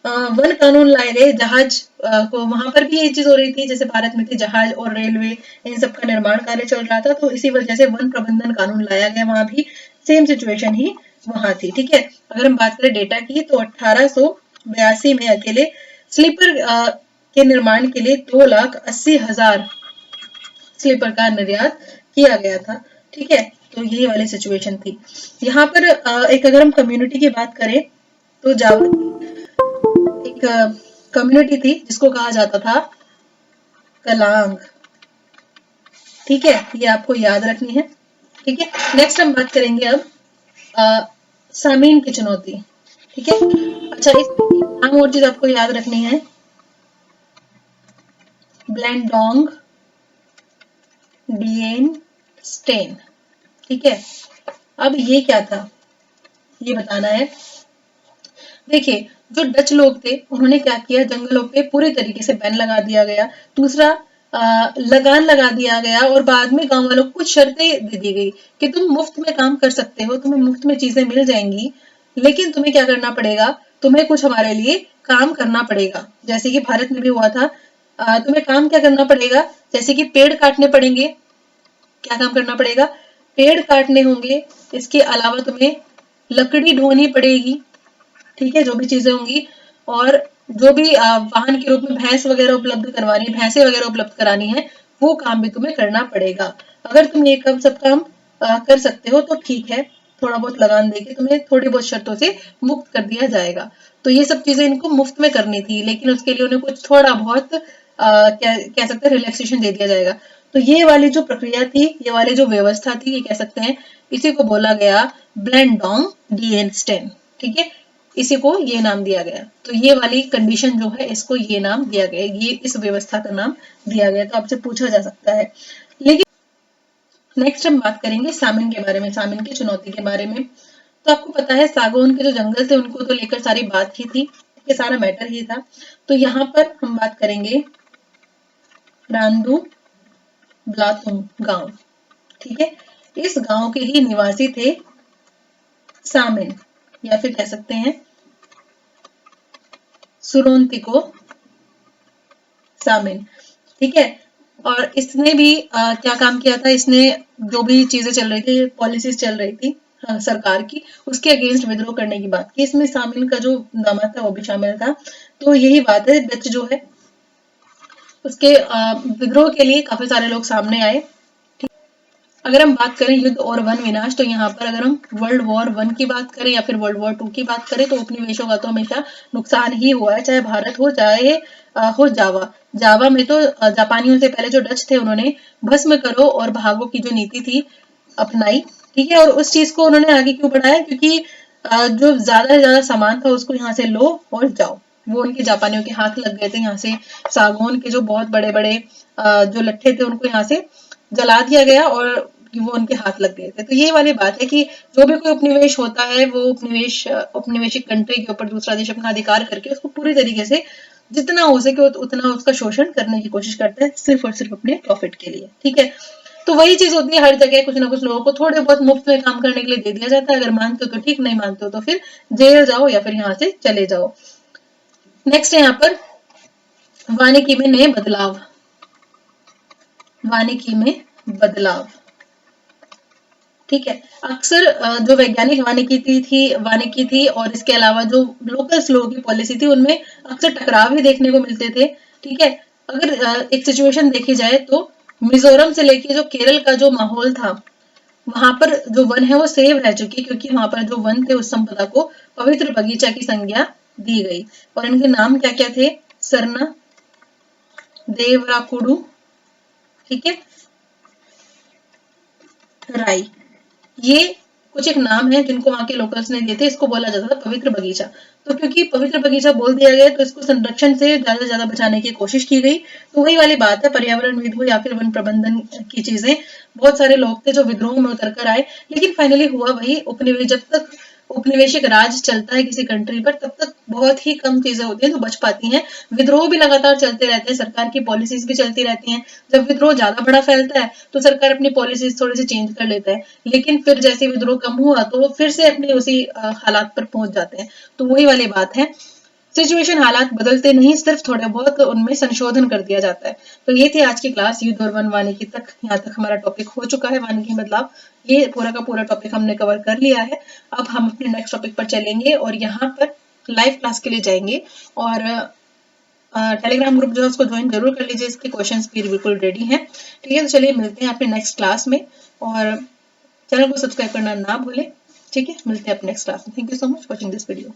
S1: वन कानून लाए गए, जहाज को वहां पर भी यही चीज हो रही थी जैसे भारत में थी, जहाज और रेलवे इन सब का निर्माण कार्य चल रहा था, तो इसी वजह से वन प्रबंधन कानून लाया गया, वहां भी सेम सिचुएशन ही वहां थी, ठीक है। अगर हम बात करें डेटा की तो 1882 में अकेले स्लीपर के निर्माण के लिए 2,80,000 स्लीपर का निर्यात किया गया था, ठीक है। तो यही वाली सिचुएशन थी यहाँ पर। एक अगर हम कम्युनिटी की बात करें तो जावा एक कम्युनिटी थी जिसको कहा जाता था कलांग, ठीक है, ये आपको याद रखनी है, ठीक है। नेक्स्ट हम बात करेंगे अब सामीन की चुनौती, ठीक है। अच्छा, इस और चीज आपको याद रखनी है, ब्लेंडोंग डिएन स्टेन, ठीक है। अब ये क्या था ये बताना है। देखिए, जो डच लोग थे उन्होंने क्या किया, जंगलों पे पूरी तरीके से बैन लगा दिया गया। दूसरा, लगान लगा दिया गया और बाद में गांव वालों को कुछ शर्तें दे दी गई कि तुम मुफ्त में काम कर सकते हो, तुम्हें मुफ्त में चीजें मिल जाएंगी, लेकिन तुम्हें क्या करना पड़ेगा, तुम्हें कुछ हमारे लिए काम करना पड़ेगा। जैसे कि भारत में भी हुआ था, तुम्हें काम क्या करना पड़ेगा, जैसे कि पेड़ काटने पड़ेंगे। क्या काम करना पड़ेगा? पेड़ काटने होंगे। इसके अलावा तुम्हें लकड़ी ढोनी पड़ेगी, ठीक है, जो भी चीजें होंगी। और जो भी वाहन के रूप में भैंस वगैरह उपलब्ध करवानी, भैंसे वगैरह उपलब्ध करानी है, वो काम भी तुम्हें करना पड़ेगा। अगर तुम ये सब काम कर सकते हो तो ठीक है, थोड़ा बहुत लगान देके तुम्हें थोड़ी बहुत शर्तों से मुक्त कर दिया जाएगा। तो ये सब चीजें इनको मुफ्त में करनी थी, लेकिन उसके लिए उन्हें कुछ थोड़ा बहुत क्या कह सकते हैं, रिलैक्सेशन दे दिया जाएगा। तो ये वाली जो प्रक्रिया थी, ये वाली जो व्यवस्था थी, ये कह सकते हैं इसी को बोला गया ब्लेंडोंग डिएन स्टेन, ठीक है, इसी को ये नाम दिया गया। तो ये वाली कंडीशन जो है इसको ये नाम दिया गया, ये इस व्यवस्था का नाम दिया गया। तो आपसे पूछा जा सकता है। लेकिन नेक्स्ट हम बात करेंगे सामिन के बारे में, सामिन की चुनौती के बारे में। तो आपको पता है सागौन के जो जंगल थे उनको तो लेकर सारी बात ही थी, ये सारा मैटर ही था। तो यहाँ पर हम बात करेंगे रांदू ब्लातुंग गांव, ठीक है। इस गांव के ही निवासी थे सामिन, या फिर कह सकते हैं सुरोन्तिको सामिन, ठीक है। और इसने भी क्या काम किया था, इसने जो भी चीजें चल रही थी, पॉलिसीज चल रही थी सरकार की, उसके अगेंस्ट विद्रोह करने की बात की। इसमें सामिन का जो दामाद था वो भी शामिल था। तो यही बात है, डच जो है उसके विद्रोह के लिए काफी सारे लोग सामने आए। अगर हम बात करें युद्ध और वन विनाश, तो यहाँ पर अगर हम वर्ल्ड वॉर 1 की बात करें या फिर वर्ल्ड वॉर 2 की बात करें, तो उपनिवेशों का तो हमेशा नुकसान ही हुआ है, चाहे भारत हो चाहे हो जावा। जावा में तो जापानियों से पहले जो डच थे उन्होंने भस्म करो और भागो की जो नीति थी अपनाई, ठीक है। और उस चीज को उन्होंने आगे क्यों बढ़ाया, क्योंकि जो ज्यादा से ज्यादा सामान था उसको यहाँ से लो और जाओ। वो उनके जापानियों के हाथ लग गए थे, यहाँ से सागौन के जो बहुत बड़े बड़े जो लट्ठे थे उनको यहाँ से जला दिया गया और वो उनके हाथ लग गए थे। तो ये वाली बात है कि जो भी कोई उपनिवेश होता है वो उपनिवेशिक कंट्री के ऊपर दूसरा देश अपना अधिकार करके उसको पूरी तरीके से जितना हो सके उतना उसका शोषण करने की कोशिश करता है, सिर्फ और सिर्फ अपने प्रॉफिट के लिए। ठीक है, तो वही चीज होती है हर जगह, कुछ ना कुछ लोगों को थोड़े बहुत मुफ्त में काम करने के लिए दे दिया जाता है, अगर मानते हो तो ठीक, नहीं मानते हो तो फिर जेल जाओ या फिर यहाँ से चले जाओ। नेक्स्ट है यहाँ पर वानिकी में नए बदलाव। वानिकी में बदलाव, ठीक है। अक्सर जो वैज्ञानिक वानिकी थी और इसके अलावा जो लोकल लोगों की पॉलिसी थी, उनमें अक्सर टकराव भी देखने को मिलते थे। ठीक है, अगर एक सिचुएशन देखी जाए तो मिजोरम से लेके जो केरल का जो माहौल था, वहां पर जो वन है वो सेव रह चुकी, क्योंकि वहां पर जो वन थे उस संपदा को पवित्र बगीचा की संज्ञा दी गई। और इनके नाम क्या क्या थे? सरना, देवराकुडू, ठीक है, राई, ये कुछ एक नाम है जिनको वहां के लोकल्स ने दिए थे। इसको बोला जाता था पवित्र बगीचा। तो क्योंकि पवित्र बगीचा बोल दिया गया तो इसको संरक्षण से ज्यादा से ज्यादा बचाने की कोशिश की गई। तो वही वाली बात है, पर्यावरणविद हो या फिर वन प्रबंधन की चीजें, बहुत सारे लोग थे जो विद्रोह में उतर कर आए, लेकिन फाइनली हुआ वही, उपनिवेश, जब तक उपनिवेशिक राज चलता है किसी कंट्री पर तब तक बहुत ही कम चीजें होती हैं जो बच पाती हैं। विद्रोह भी लगातार चलते रहते हैं, सरकार की पॉलिसीज भी चलती रहती हैं। जब विद्रोह ज्यादा बड़ा फैलता है तो सरकार अपनी पॉलिसीज थोड़ी सी चेंज कर लेता है, लेकिन फिर जैसे विद्रोह कम हुआ तो वो फिर से अपने उसी हालात पर पहुंच जाते हैं। तो वही वाली बात है, सिचुएशन, हालात बदलते नहीं, सिर्फ थोड़ा बहुत उनमें संशोधन कर दिया जाता है। तो ये थी आज की क्लास, युद्ध और वन वानिकी तक। यहाँ तक हमारा टॉपिक हो चुका है, वानिकी बदलाव, ये पूरा का पूरा टॉपिक हमने कवर कर लिया है। अब हम अपने नेक्स्ट टॉपिक पर चलेंगे और यहाँ पर लाइव क्लास के लिए जाएंगे। और टेलीग्राम ग्रुप जो है उसको ज्वाइन जरूर कर लीजिए, इसके क्वेश्चंस भी बिल्कुल रेडी हैं। ठीक है, तो चलिए मिलते हैं अपने नेक्स्ट क्लास में, और चैनल को सब्सक्राइब करना ना भूलें। ठीक है, मिलते हैं अपने नेक्स्ट क्लास में। Thank you so much watching this video.